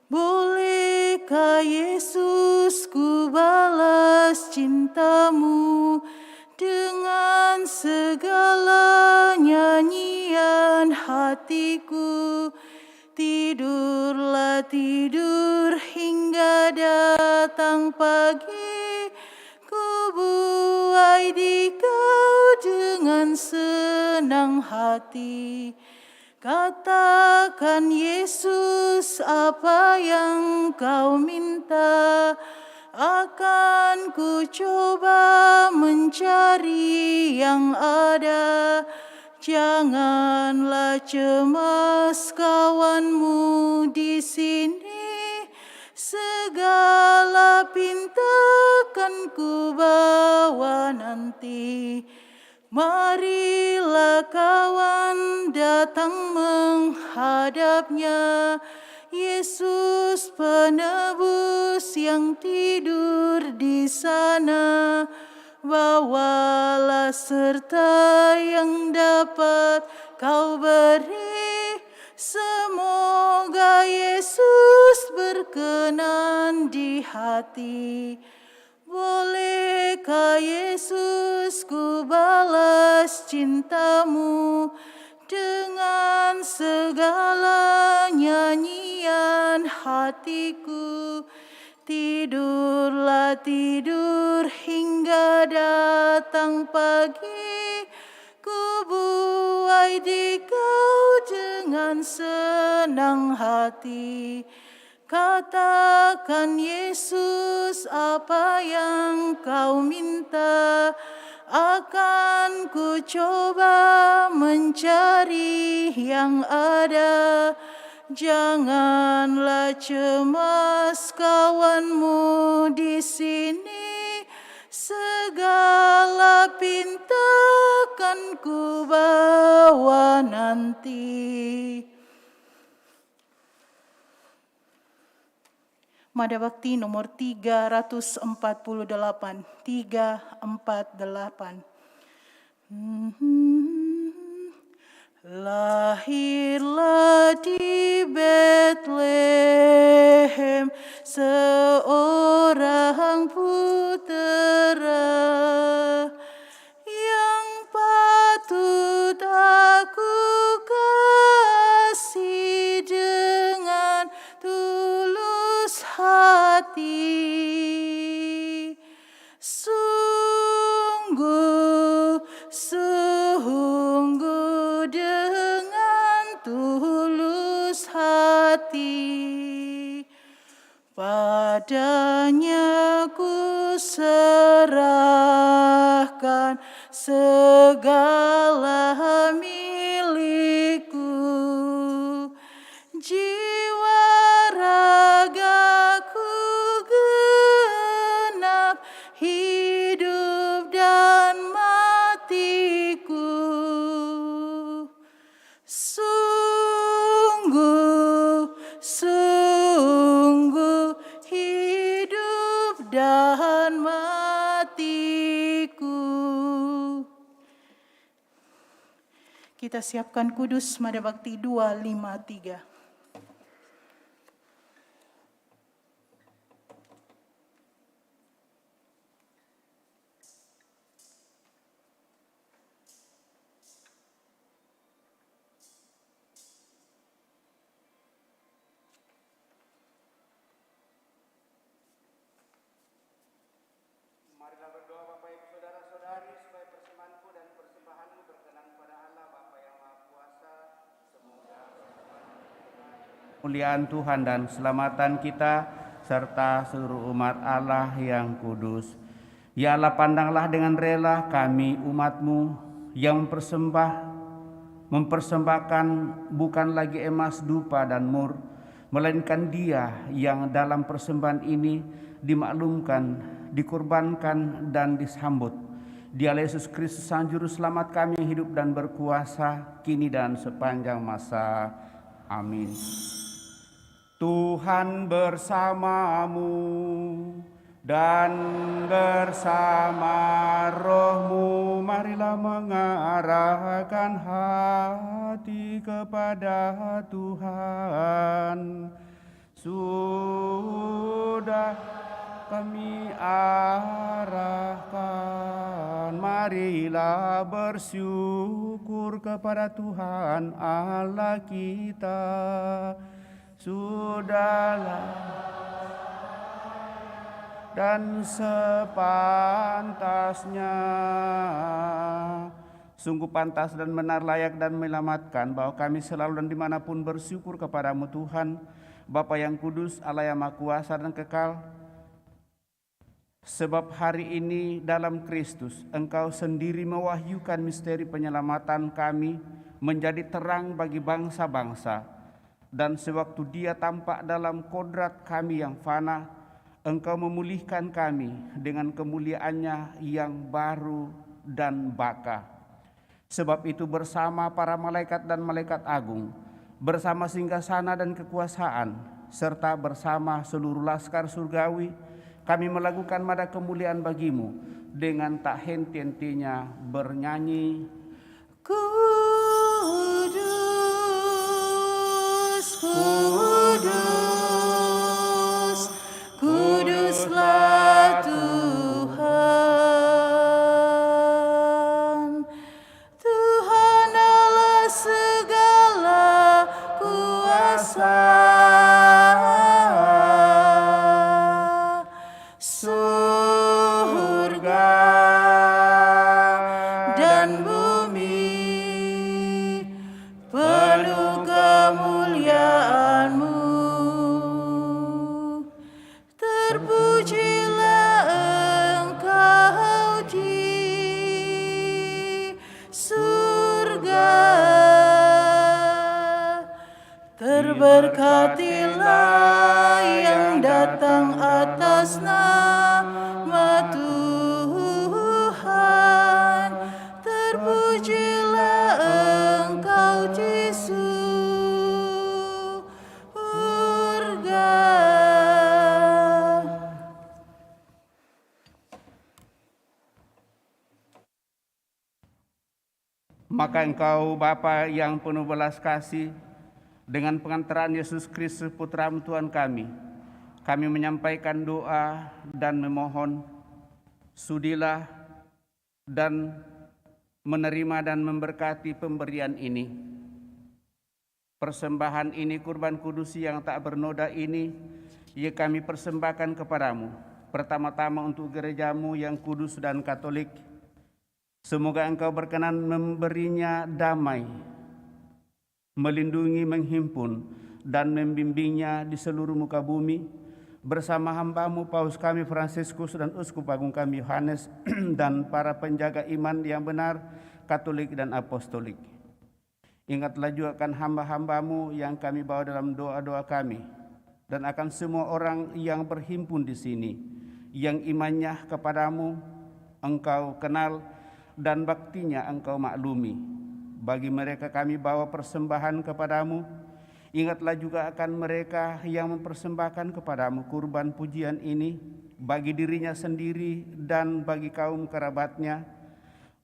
Bolehkah Yesus ku balas cintamu dengan segala nyanyian hatiku. Tidurlah tidur hingga datang pagi, ku buai di kau dengan senang hati. Katakan Yesus apa yang kau minta, akan ku coba mencari yang ada. Janganlah cemas kawanmu di sini, segala pinta kan ku bawa nanti. Marilah kawan datang menghadapnya, Yesus penebus yang tidur di sana. Bawalah serta yang dapat kau beri, semoga Yesus berkenan di hati. Bolehkah Yesus ku balas cintamu dengan segala nyanyian hatiku. Tidurlah tidur hingga datang pagi, ku buai di kau dengan senang hati. Katakan Yesus apa yang kau minta, akan ku coba mencari yang ada. Janganlah cemas kawanmu di sini, segala pinta kan ku bawa nanti. Mada Bakti nomor 348. 348. Lahirlah di Betlehem seorang putera yang patut aku kasih dengan tulus hati. Sungguh hati. Padanya ku serahkan segala milikku, jiwa ragaku genap, hidup dan matiku. Sungguh hidup dan matiku. Kita siapkan kudus Mada Bakti 253. Marilah berdoa Bapak Ibu Saudara-saudari supaya persembahanku dan persembahanmu berkenan kepada Allah Bapa yang Maha Kuasa. Semoga kemuliaan Tuhan dan keselamatan kita serta seluruh umat Allah yang kudus. Ya Allah, pandanglah dengan rela kami umat-Mu yang mempersembahkan bukan lagi emas, dupa dan mur, melainkan Dia yang dalam persembahan ini dimaklumkan, dikorbankan dan disambut. Dialah Yesus Kristus Sang Juru Selamat kami yang hidup dan berkuasa kini dan sepanjang masa. Amin. Tuhan bersamamu dan bersama rohmu, marilah mengarahkan hati kepada Tuhan. Sudah kami arahkan, marilah bersyukur kepada Tuhan Allah kita. Sudahlah dan sepantasnya, sungguh pantas dan benar, layak dan menyelamatkan bahwa kami selalu dan dimanapun bersyukur kepadamu Tuhan, Bapa yang kudus, Allah yang Maha Kuasa dan kekal. Sebab hari ini dalam Kristus Engkau sendiri mewahyukan misteri penyelamatan kami menjadi terang bagi bangsa-bangsa. Dan sewaktu Dia tampak dalam kodrat kami yang fana, Engkau memulihkan kami dengan kemuliaan-Nya yang baru dan baka. Sebab itu bersama para malaikat dan malaikat agung, bersama singgasana dan kekuasaan, serta bersama seluruh laskar surgawi, kami melakukan mada kemuliaan bagimu dengan tak henti-hentinya bernyanyi. Kudus, kudus, kuduslah Tuhan, Tuhan Allah segala kuasa. Surga dan bumi penuh kemuliaan-Mu. Terpujilah Engkau di surga, terberkatilah yang datang atas nama Tuhan, terpujilah Engkau di surga. Maka Engkau Bapa yang penuh belas kasih, dengan pengantaran Yesus Kristus Putra-Mu Tuhan kami menyampaikan doa dan memohon, sudilah dan menerima dan memberkati pemberian ini. Persembahan ini, kurban kudus yang tak bernoda ini, ya kami persembahkan kepadamu, pertama-tama untuk gerejamu yang kudus dan katolik. Semoga Engkau berkenan memberinya damai, melindungi, menghimpun, dan membimbingnya di seluruh muka bumi, bersama hamba-Mu Paus kami Fransiskus dan Uskup Agung kami Yohanes dan para penjaga iman yang benar, Katolik dan Apostolik. Ingatlah juga akan hamba-hamba-Mu yang kami bawa dalam doa-doa kami, dan akan semua orang yang berhimpun di sini, yang imannya kepadamu Engkau kenal dan baktinya Engkau maklumi. Bagi mereka kami bawa persembahan kepadamu. Ingatlah juga akan mereka yang mempersembahkan kepadamu kurban pujian ini, bagi dirinya sendiri dan bagi kaum kerabatnya,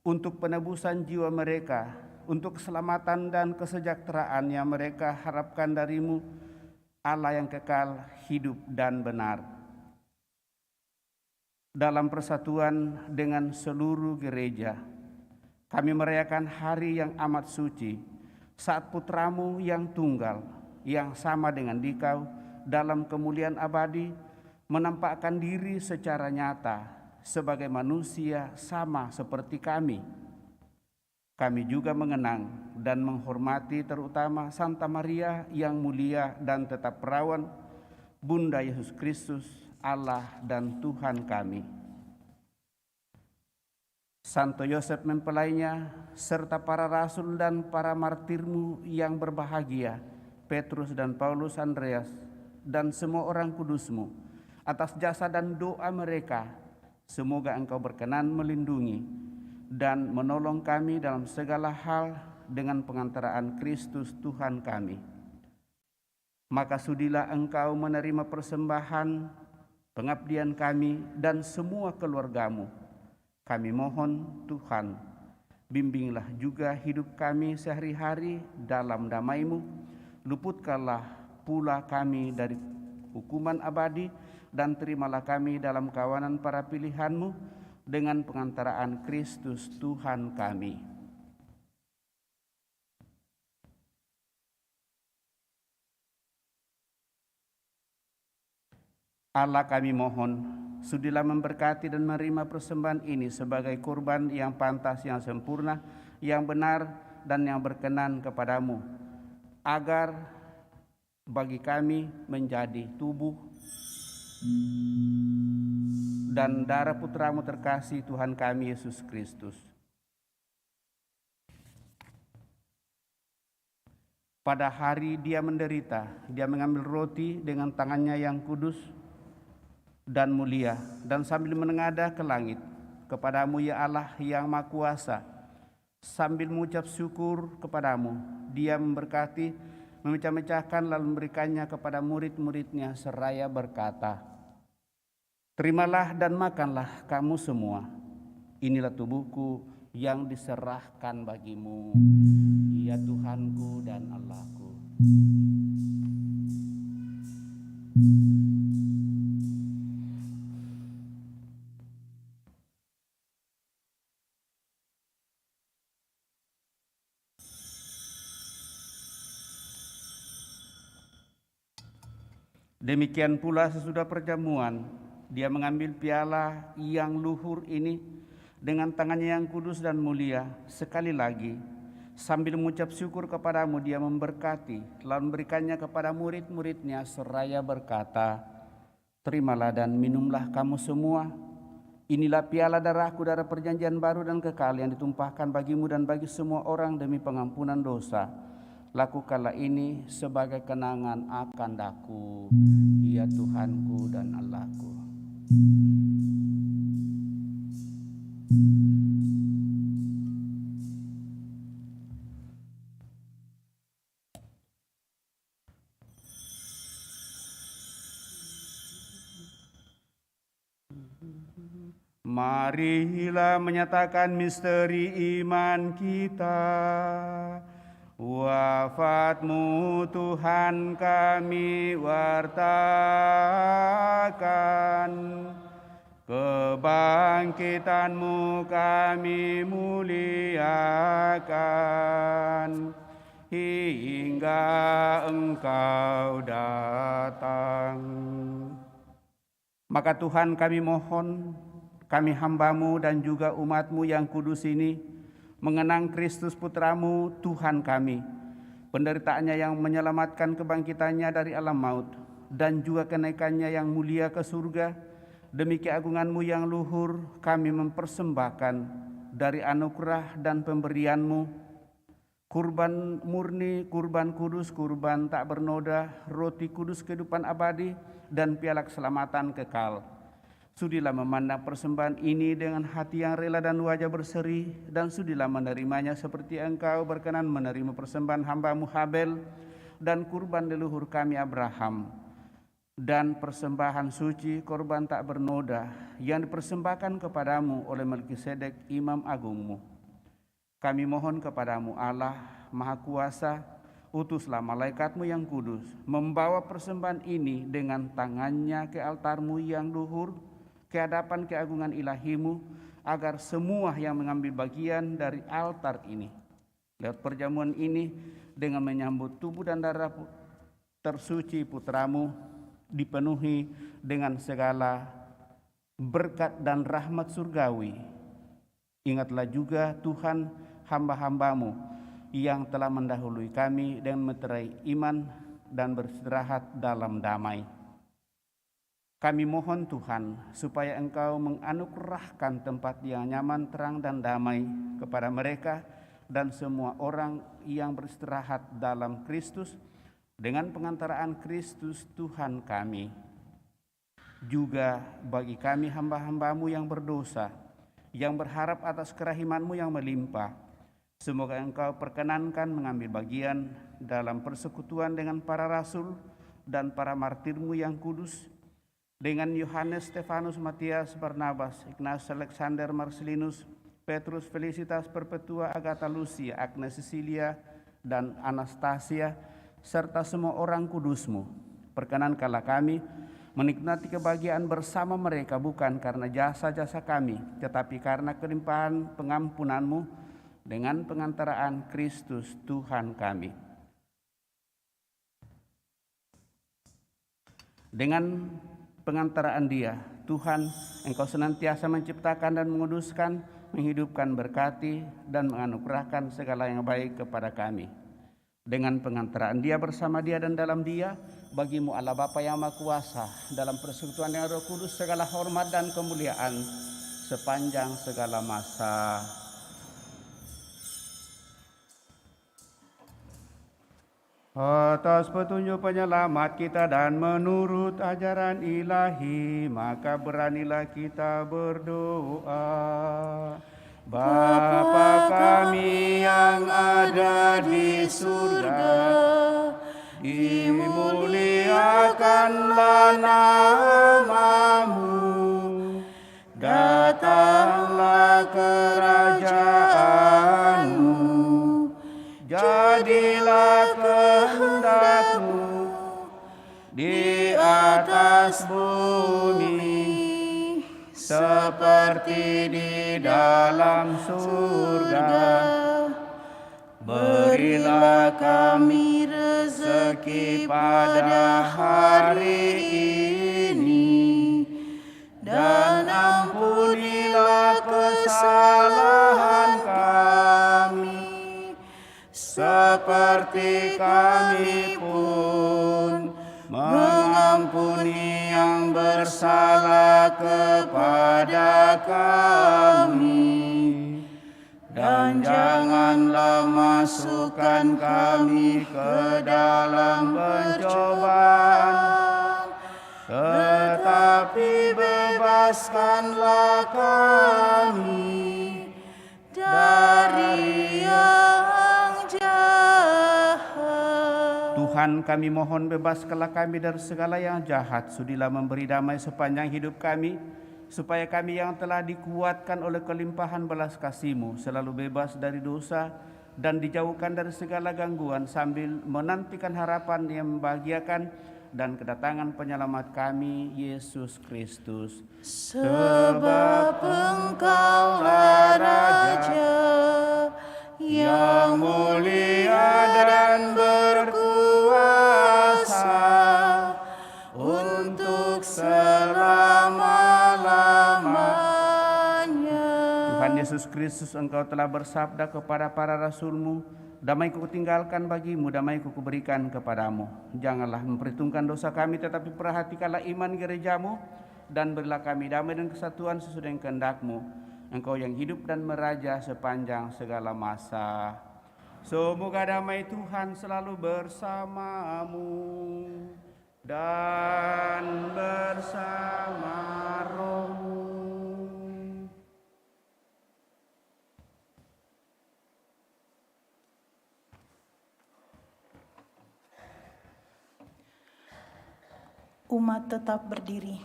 untuk penebusan jiwa mereka, untuk keselamatan dan kesejahteraan yang mereka harapkan darimu, Allah yang kekal, hidup dan benar. Dalam persatuan dengan seluruh gereja, kami merayakan hari yang amat suci, saat putramu yang tunggal, yang sama dengan dikau, dalam kemuliaan abadi, menampakkan diri secara nyata sebagai manusia sama seperti kami. Kami juga mengenang dan menghormati terutama Santa Maria yang mulia dan tetap perawan, Bunda Yesus Kristus, Allah dan Tuhan kami. Santo Yosef mempelainya, serta para rasul dan para martirmu yang berbahagia, Petrus dan Paulus, Andreas, dan semua orang kudusmu, atas jasa dan doa mereka, semoga Engkau berkenan melindungi dan menolong kami dalam segala hal dengan pengantaraan Kristus Tuhan kami. Maka sudilah Engkau menerima persembahan, pengabdian kami dan semua keluargamu. Kami mohon Tuhan, bimbinglah juga hidup kami sehari-hari dalam damai-Mu, luputkanlah pula kami dari hukuman abadi, dan terimalah kami dalam kawanan para pilihan-Mu dengan pengantaraan Kristus Tuhan kami. Allah kami mohon, sudilah memberkati dan menerima persembahan ini sebagai kurban yang pantas, yang sempurna, yang benar, dan yang berkenan kepadamu, agar bagi kami menjadi tubuh dan darah putramu terkasih Tuhan kami Yesus Kristus. Pada hari dia menderita, dia mengambil roti dengan tangannya yang kudus dan mulia, dan sambil menengadah ke langit, kepadamu ya Allah yang Maha Kuasa, sambil mengucap syukur kepadamu, dia memberkati, memecah-mecahkan lalu memberikannya kepada murid-muridnya seraya berkata, terimalah dan makanlah kamu semua, inilah tubuhku yang diserahkan bagimu, ya Tuhanku dan Allahku. Demikian pula sesudah perjamuan, dia mengambil piala yang luhur ini dengan tangannya yang kudus dan mulia. Sekali lagi, sambil mengucap syukur kepadamu, dia memberkati, lalu memberikannya kepada murid-muridnya seraya berkata, terimalah dan minumlah kamu semua. Inilah piala darahku, darah perjanjian baru dan kekal yang ditumpahkan bagimu dan bagi semua orang demi pengampunan dosa. Lakukanlah ini sebagai kenangan akan daku, ya Tuhanku dan Allahku. Marilah menyatakan misteri iman kita. Wafat-Mu Tuhan kami wartakan, kebangkitan-Mu kami muliakan, hingga Engkau datang. Maka Tuhan kami mohon, kami hamba-Mu dan juga umat-Mu yang kudus ini, mengenang Kristus Putra-Mu Tuhan kami, penderitaannya yang menyelamatkan kebangkitannya dari alam maut, dan juga kenaikannya yang mulia ke surga, demi keagungan-Mu yang luhur kami mempersembahkan dari anugerah dan pemberian-Mu kurban murni, kurban kudus, kurban tak bernoda, roti kudus kehidupan abadi, dan piala keselamatan kekal. Sudilah memandang persembahan ini dengan hati yang rela dan wajah berseri, dan sudilah menerimanya seperti Engkau berkenan menerima persembahan hamba-Mu Habel dan kurban leluhur kami Abraham, dan persembahan suci korban tak bernoda yang dipersembahkan kepadamu oleh Melkisedek Imam Agungmu. Kami mohon kepadamu Allah Maha Kuasa, utuslah malaikat-Mu yang kudus, membawa persembahan ini dengan tangannya ke altar-Mu yang luhur, ke hadapan keagungan ilahi-Mu, agar semua yang mengambil bagian dari altar ini, lewat perjamuan ini, dengan menyambut tubuh dan darah tersuci Putra-Mu, dipenuhi dengan segala berkat dan rahmat surgawi. Ingatlah juga Tuhan hamba-hamba-Mu yang telah mendahului kami dengan meterai iman dan beristirahat dalam damai. Kami mohon Tuhan supaya Engkau menganugerahkan tempat yang nyaman, terang, dan damai kepada mereka dan semua orang yang beristirahat dalam Kristus dengan pengantaraan Kristus Tuhan kami. Juga bagi kami hamba-hamba-Mu yang berdosa, yang berharap atas kerahiman-Mu yang melimpah, semoga Engkau perkenankan mengambil bagian dalam persekutuan dengan para rasul dan para martir-Mu yang kudus, dengan Yohanes, Stefanus, Matias, Barnabas, Ignatius, Alexander, Marcelinus, Petrus, Felicitas, Perpetua, Agatha, Lucia, Agnes, Cecilia, dan Anastasia, serta semua orang kudus-Mu. Perkenankanlah kami menikmati kebahagiaan bersama mereka, bukan karena jasa-jasa kami, tetapi karena kelimpahan pengampunan-Mu dengan pengantaraan Kristus Tuhan kami. Dengan pengantaraan Dia, Tuhan, Engkau senantiasa menciptakan dan menguduskan, menghidupkan, berkati, dan menganugerahkan segala yang baik kepada kami. Dengan pengantaraan Dia, bersama Dia, dan dalam Dia, bagi-Mu Allah Bapa yang Maha Kuasa, dalam persekutuan yang Roh Kudus, segala hormat dan kemuliaan sepanjang segala masa. Atas petunjuk penyelamat kita dan menurut ajaran ilahi, maka beranilah kita berdoa. Bapa kami yang ada di surga, dimuliakanlah nama-Mu, datanglah kerajaan-Mu, jadilah kehendak-Mu di atas bumi seperti di dalam surga. Berilah kami rezeki pada hari ini, dan ampunilah kesalahan kami, seperti kami pun mengampuni yang bersalah kepada kami. Dan janganlah masukkan kami ke dalam pencobaan, tetapi bebaskanlah kami dari yang jahat. Tuhan, kami mohon bebaskanlah kami dari segala yang jahat. Sudilah memberi damai sepanjang hidup kami, supaya kami yang telah dikuatkan oleh kelimpahan belas kasih-Mu selalu bebas dari dosa dan dijauhkan dari segala gangguan, sambil menantikan harapan yang membahagiakan dan kedatangan penyelamat kami, Yesus Kristus. Sebab Engkaulah Raja yang mulia dan berkuasa untuk selama-lamanya. Tuhan Yesus Kristus, Engkau telah bersabda kepada para rasul-Mu Damai-Ku tinggalkan bagimu, damai-Ku kuberikan kepadamu. Janganlah memperhitungkan dosa kami, tetapi perhatikanlah iman gerejamu, dan berilah kami damai dan kesatuan sesuai dengan kehendak-Mu. Engkau yang hidup dan meraja sepanjang segala masa. Semoga damai Tuhan selalu bersamamu dan bersama rohmu. Umat tetap berdiri.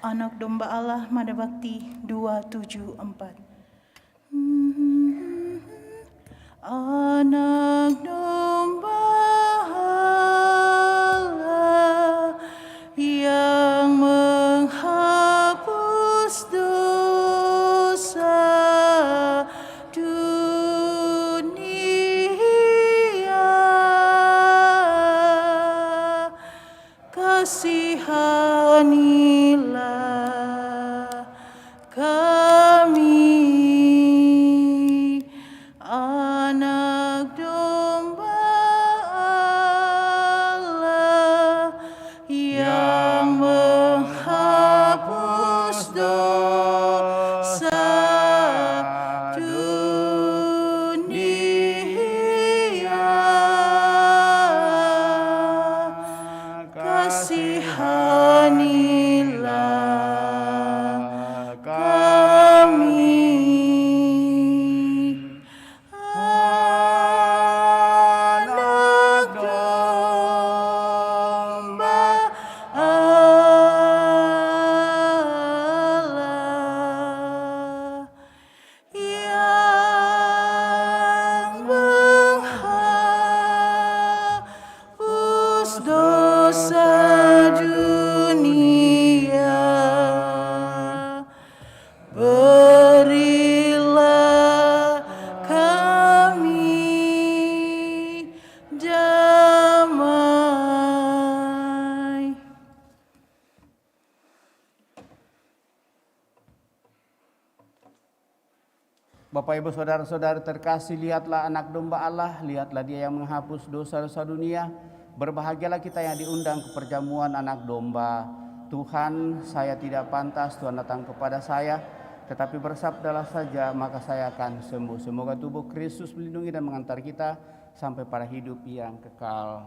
Anak Domba Allah Mada Bakti 274. Anak Domba Allah yang menghapus dosa dunia, kasihanilah kami. Anak Domba Allah yang menghapus dosa dunia, kasihanilah kami. Anak Domba Allah yang menghapus dosa dunia, berilah kami damai. Bapak Ibu Saudara-saudara terkasih, lihatlah anak domba Allah, lihatlah dia yang menghapus dosa-dosa dunia. Berbahagialah kita yang diundang ke perjamuan anak domba. Tuhan, saya tidak pantas Tuhan datang kepada saya, tetapi bersabdalah saja maka saya akan sembuh. Semoga tubuh Kristus melindungi dan mengantar kita sampai pada hidup yang kekal.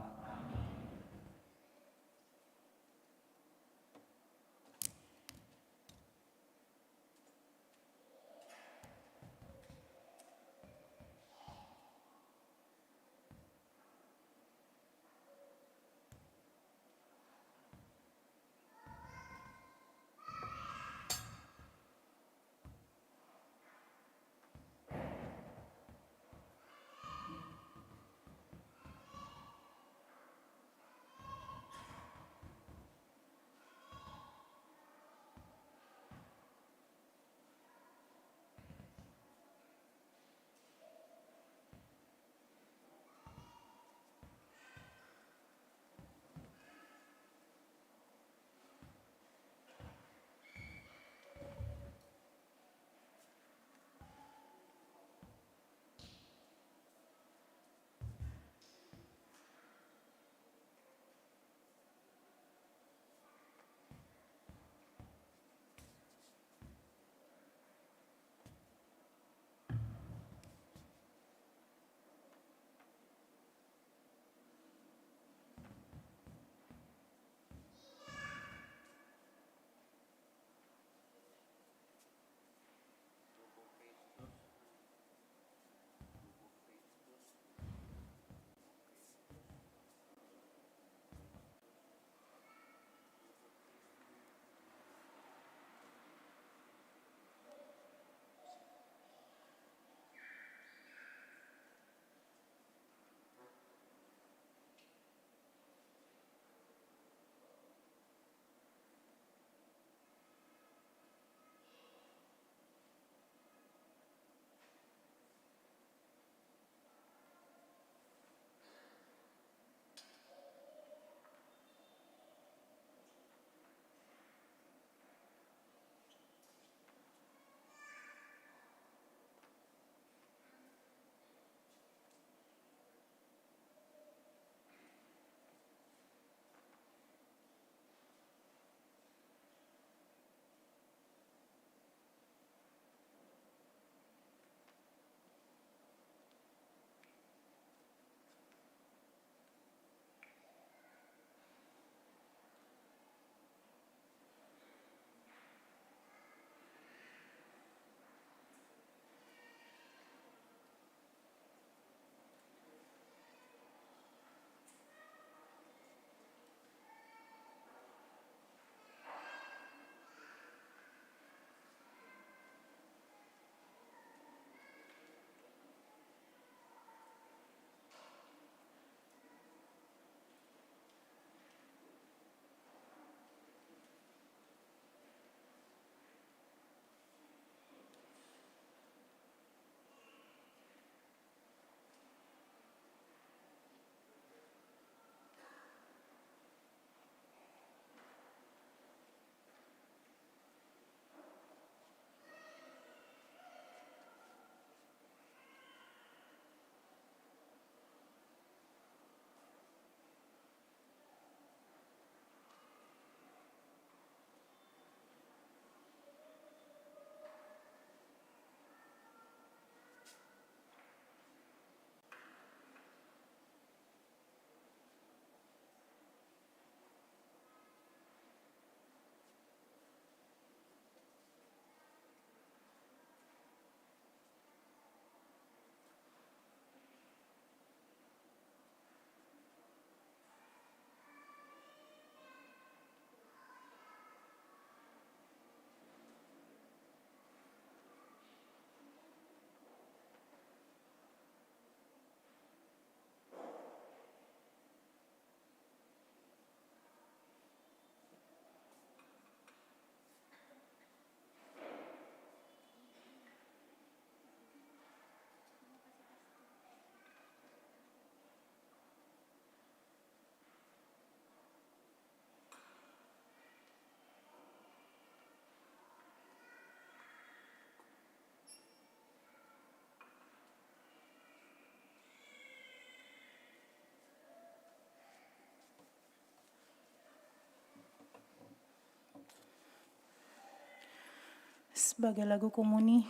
sebagai lagu komuni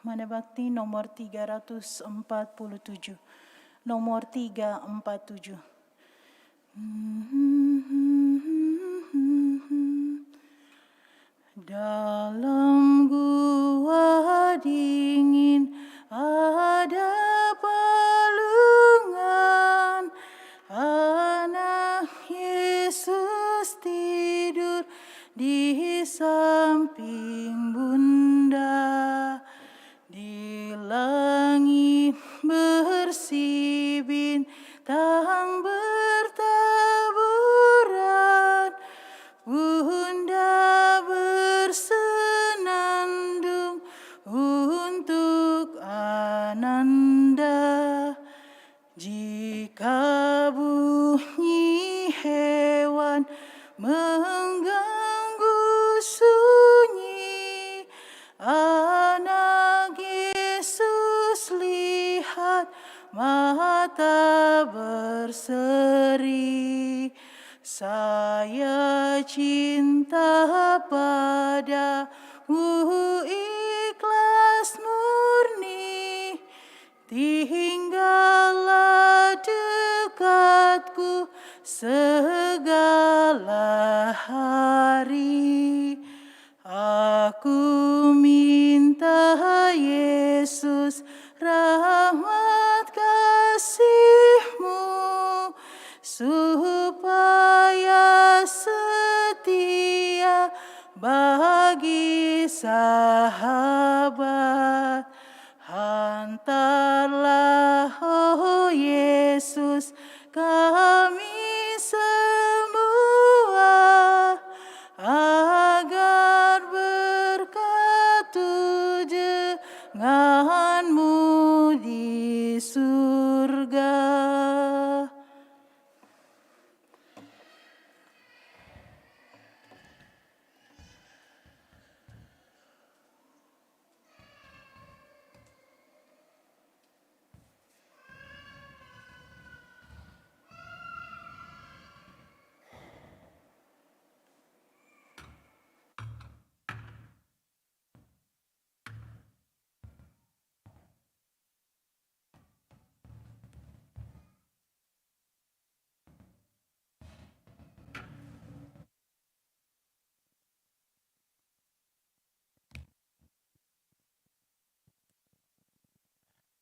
Mada Bakti nomor 347. Nomor 347. Dalam gua dingin ada palungan, anak Yesus tidur di samping Bunda. Di langit bersih bintang bertaburan, Bunda bersenandung untuk Ananda. Jika bunyi hewan mengganggu sunyi, anak Yesus lihat mata berseri. Saya cinta padamu ikhlas murni, tinggallah dekatku segala hari. Aku minta Yesus rahmat kasih-Mu supaya setia bagi sahabat. Hantarlah, oh Yesus, kami semua agar berkat tunjangan-Mu di surga.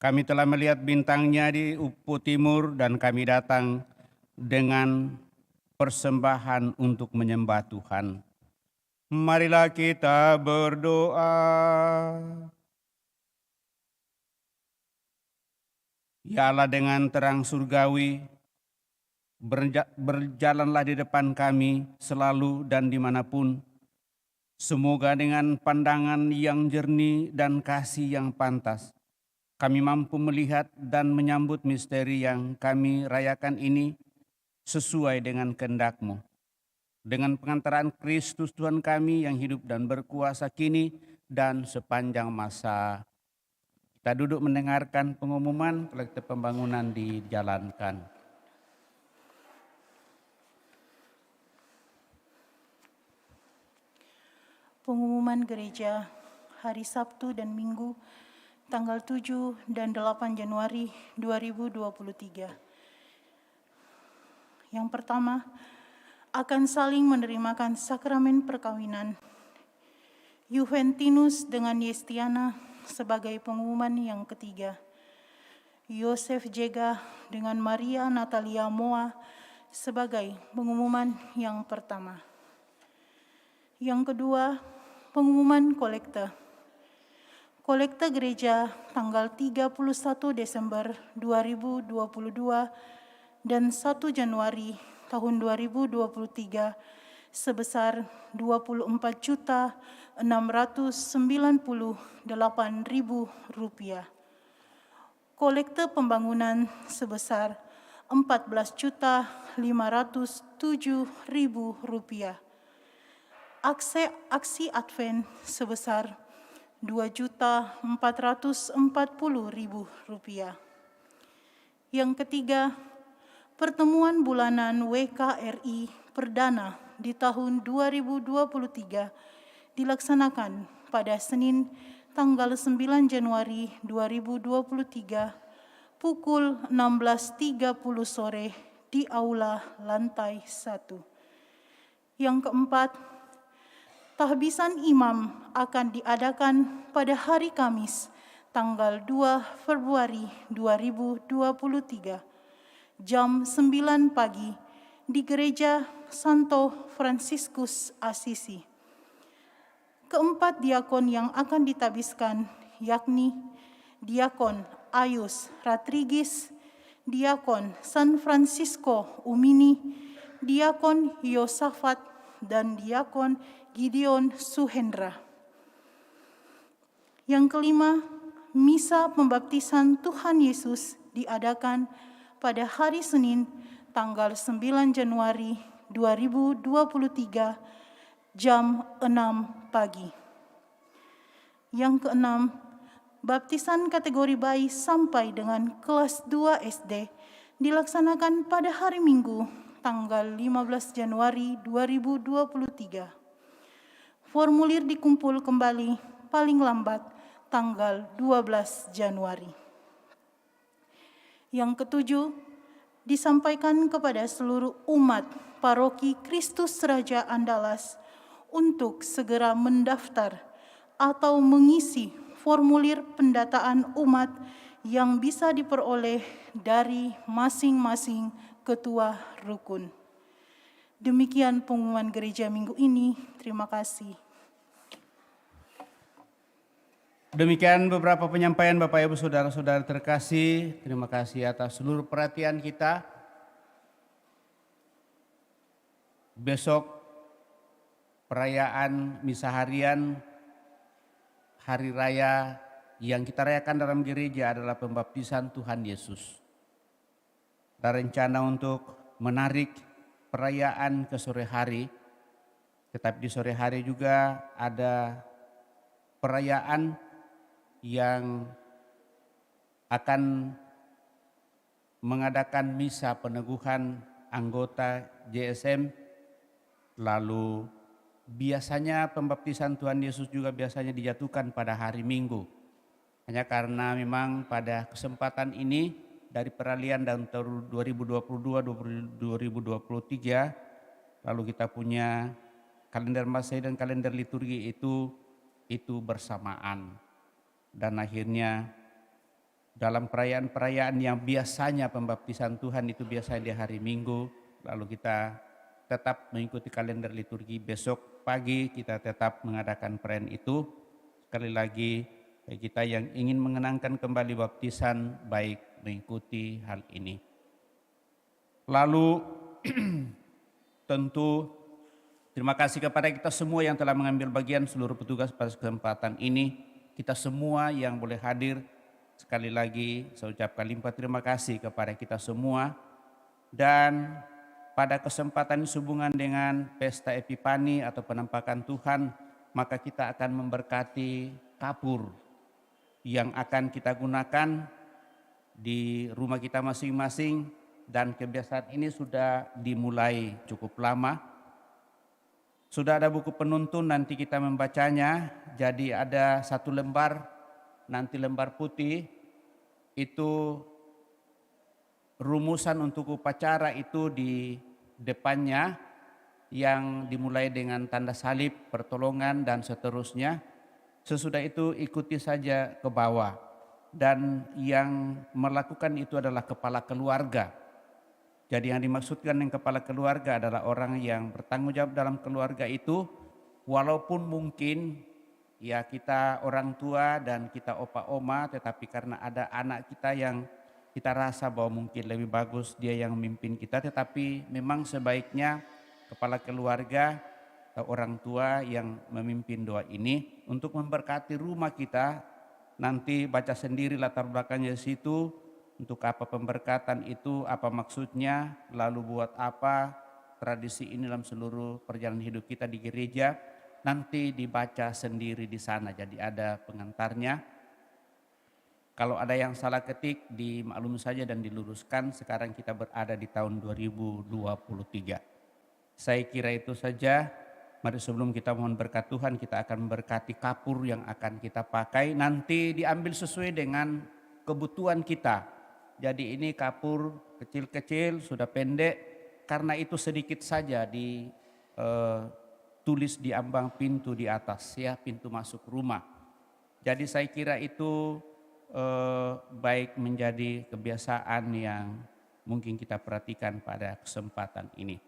Kami telah melihat bintangnya di ufuk timur dan kami datang dengan persembahan untuk menyembah Tuhan. Marilah kita berdoa. Ya Allah, dengan terang surgawi, berjalanlah di depan kami selalu dan dimanapun. Semoga dengan pandangan yang jernih dan kasih yang pantas, kami mampu melihat dan menyambut misteri yang kami rayakan ini sesuai dengan kehendak-Mu. Dengan pengantaran Kristus Tuhan kami yang hidup dan berkuasa kini dan sepanjang masa. Kita duduk mendengarkan pengumuman kolektif pembangunan dijalankan. Pengumuman gereja hari Sabtu dan Minggu tanggal 7 dan 8 Januari 2023. Yang pertama, akan saling menerimakan sakramen perkawinan Juventinus dengan Yestiana sebagai pengumuman yang ketiga. Yosef Jega dengan Maria Natalia Moa sebagai pengumuman yang pertama. Yang kedua, pengumuman kolekte. Kolekte gereja tanggal 31 Desember 2022 dan 1 Januari tahun 2023 sebesar Rp24.698.000. Kolekte pembangunan sebesar Rp14.507.000. Aksi Advent sebesar Rp2.440.000. Yang ketiga, pertemuan bulanan WKRI perdana di tahun 2023 dilaksanakan pada Senin tanggal 9 Januari 2023 pukul 16.30 sore di Aula lantai 1. Yang keempat, tahbisan imam akan diadakan pada hari Kamis tanggal 2 Februari 2023 jam 9 pagi di Gereja Santo Fransiskus Asisi. Keempat diakon yang akan ditabiskan yakni Diakon Ayus Rodriguez, Diakon San Francisco Umini, Diakon Yosafat, dan Diakon Gideon Suhendra. Yang kelima, misa pembaptisan Tuhan Yesus diadakan pada hari Senin tanggal 9 Januari 2023 jam 6 pagi. Yang keenam, baptisan kategori bayi sampai dengan kelas 2 SD dilaksanakan pada hari Minggu tanggal 15 Januari 2023. Formulir dikumpul kembali paling lambat tanggal 12 Januari. Yang ketujuh, disampaikan kepada seluruh umat Paroki Kristus Raja Andalas untuk segera mendaftar atau mengisi formulir pendataan umat yang bisa diperoleh dari masing-masing ketua rukun. Demikian pengumuman gereja minggu ini. Terima kasih. Demikian beberapa penyampaian Bapak Ibu Saudara-saudara terkasih. Terima kasih atas seluruh perhatian kita. Besok perayaan misa harian hari raya yang kita rayakan dalam gereja adalah pembaptisan Tuhan Yesus. Ada rencana untuk menarik perayaan ke sore hari, tetapi di sore hari juga ada perayaan yang akan mengadakan misa peneguhan anggota JSM. Lalu biasanya pembaptisan Tuhan Yesus juga biasanya dijatuhkan pada hari Minggu. Hanya karena memang pada kesempatan ini dari peralihan tahun 2022-2023 lalu kita punya kalender Masehi dan kalender liturgi itu bersamaan. Dan akhirnya dalam perayaan-perayaan yang biasanya pembaptisan Tuhan itu biasanya di hari Minggu, lalu kita tetap mengikuti kalender liturgi. Besok pagi kita tetap mengadakan perayaan itu. Sekali lagi bagi kita yang ingin mengenangkan kembali baptisan baik mengikuti hal ini. Lalu tentu terima kasih kepada kita semua yang telah mengambil bagian, seluruh petugas pada kesempatan ini. Kita semua yang boleh hadir, sekali lagi saya ucapkan limpah terima kasih kepada kita semua. Dan pada kesempatan sehubungan dengan pesta Epifani atau penampakan Tuhan, maka kita akan memberkati kapur yang akan kita gunakan di rumah kita masing-masing. Dan kebiasaan ini sudah dimulai cukup lama. Sudah ada buku penuntun, nanti kita membacanya. Jadi ada satu lembar, nanti lembar putih, itu rumusan untuk upacara itu di depannya, yang dimulai dengan tanda salib, pertolongan, dan seterusnya. Sesudah itu ikuti saja ke bawah. Dan yang melakukan itu adalah kepala keluarga. Jadi yang dimaksudkan dengan kepala keluarga adalah orang yang bertanggung jawab dalam keluarga itu, walaupun mungkin ya kita orang tua dan kita opa oma, tetapi karena ada anak kita yang kita rasa bahwa mungkin lebih bagus dia yang memimpin kita, tetapi memang sebaiknya kepala keluarga atau orang tua yang memimpin doa ini untuk memberkati rumah kita. Nanti baca sendiri latar belakangnya di situ. Untuk apa pemberkatan itu, apa maksudnya, lalu buat apa tradisi ini dalam seluruh perjalanan hidup kita di gereja. Nanti dibaca sendiri di sana, jadi ada pengantarnya. Kalau ada yang salah ketik dimaklum saja dan diluruskan. Sekarang kita berada di tahun 2023. Saya kira itu saja. Mari sebelum kita mohon berkat Tuhan, kita akan memberkati kapur yang akan kita pakai. Nanti diambil sesuai dengan kebutuhan kita. Jadi ini kapur kecil-kecil, sudah pendek. Karena itu sedikit saja ditulis di ambang pintu di atas, ya, pintu masuk rumah. Jadi saya kira itu baik menjadi kebiasaan yang mungkin kita perhatikan pada kesempatan ini.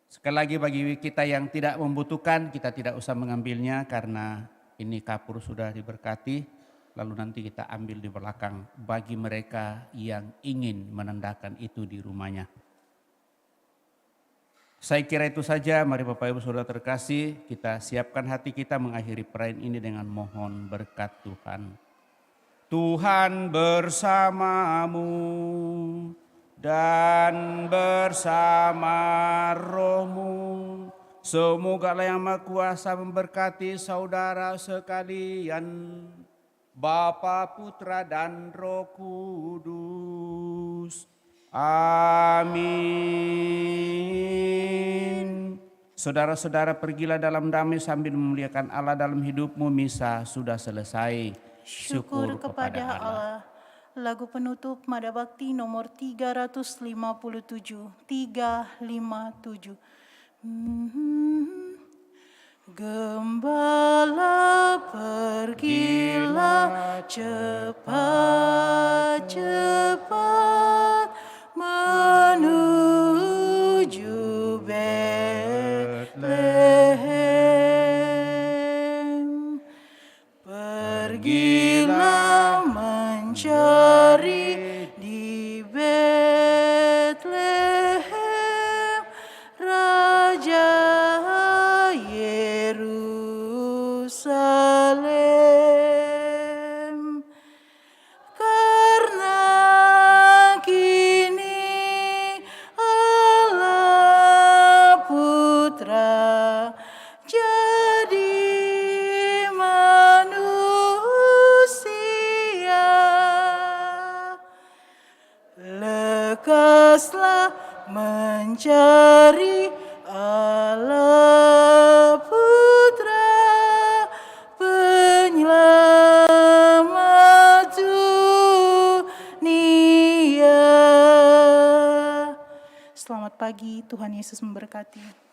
Sekali lagi bagi kita yang tidak membutuhkan, kita tidak usah mengambilnya karena ini kapur sudah diberkati. Lalu nanti kita ambil di belakang bagi mereka yang ingin menandakan itu di rumahnya. Saya kira itu saja, mari Bapak Ibu Saudara terkasih, kita siapkan hati kita mengakhiri perayaan ini dengan mohon berkat Tuhan. Tuhan bersamamu dan bersama rohmu. Semoga Allah yang Maha Kuasa memberkati saudara sekalian, Bapa, Putra, dan Roh Kudus. Amin. Saudara-saudara, pergilah dalam damai sambil memuliakan Allah dalam hidupmu. Misa sudah selesai. Syukur kepada Allah. Lagu penutup Mada Bakti nomor 357. Gembala pergilah cepat-cepat menuju Betlehem. Pergilah mencari di Betlehem Raja Yerusalem. Karena kini Allah Putra jadi manusia. Lekaslah mencari Allah Putra penyelamat dunia. Selamat pagi, Tuhan Yesus memberkati.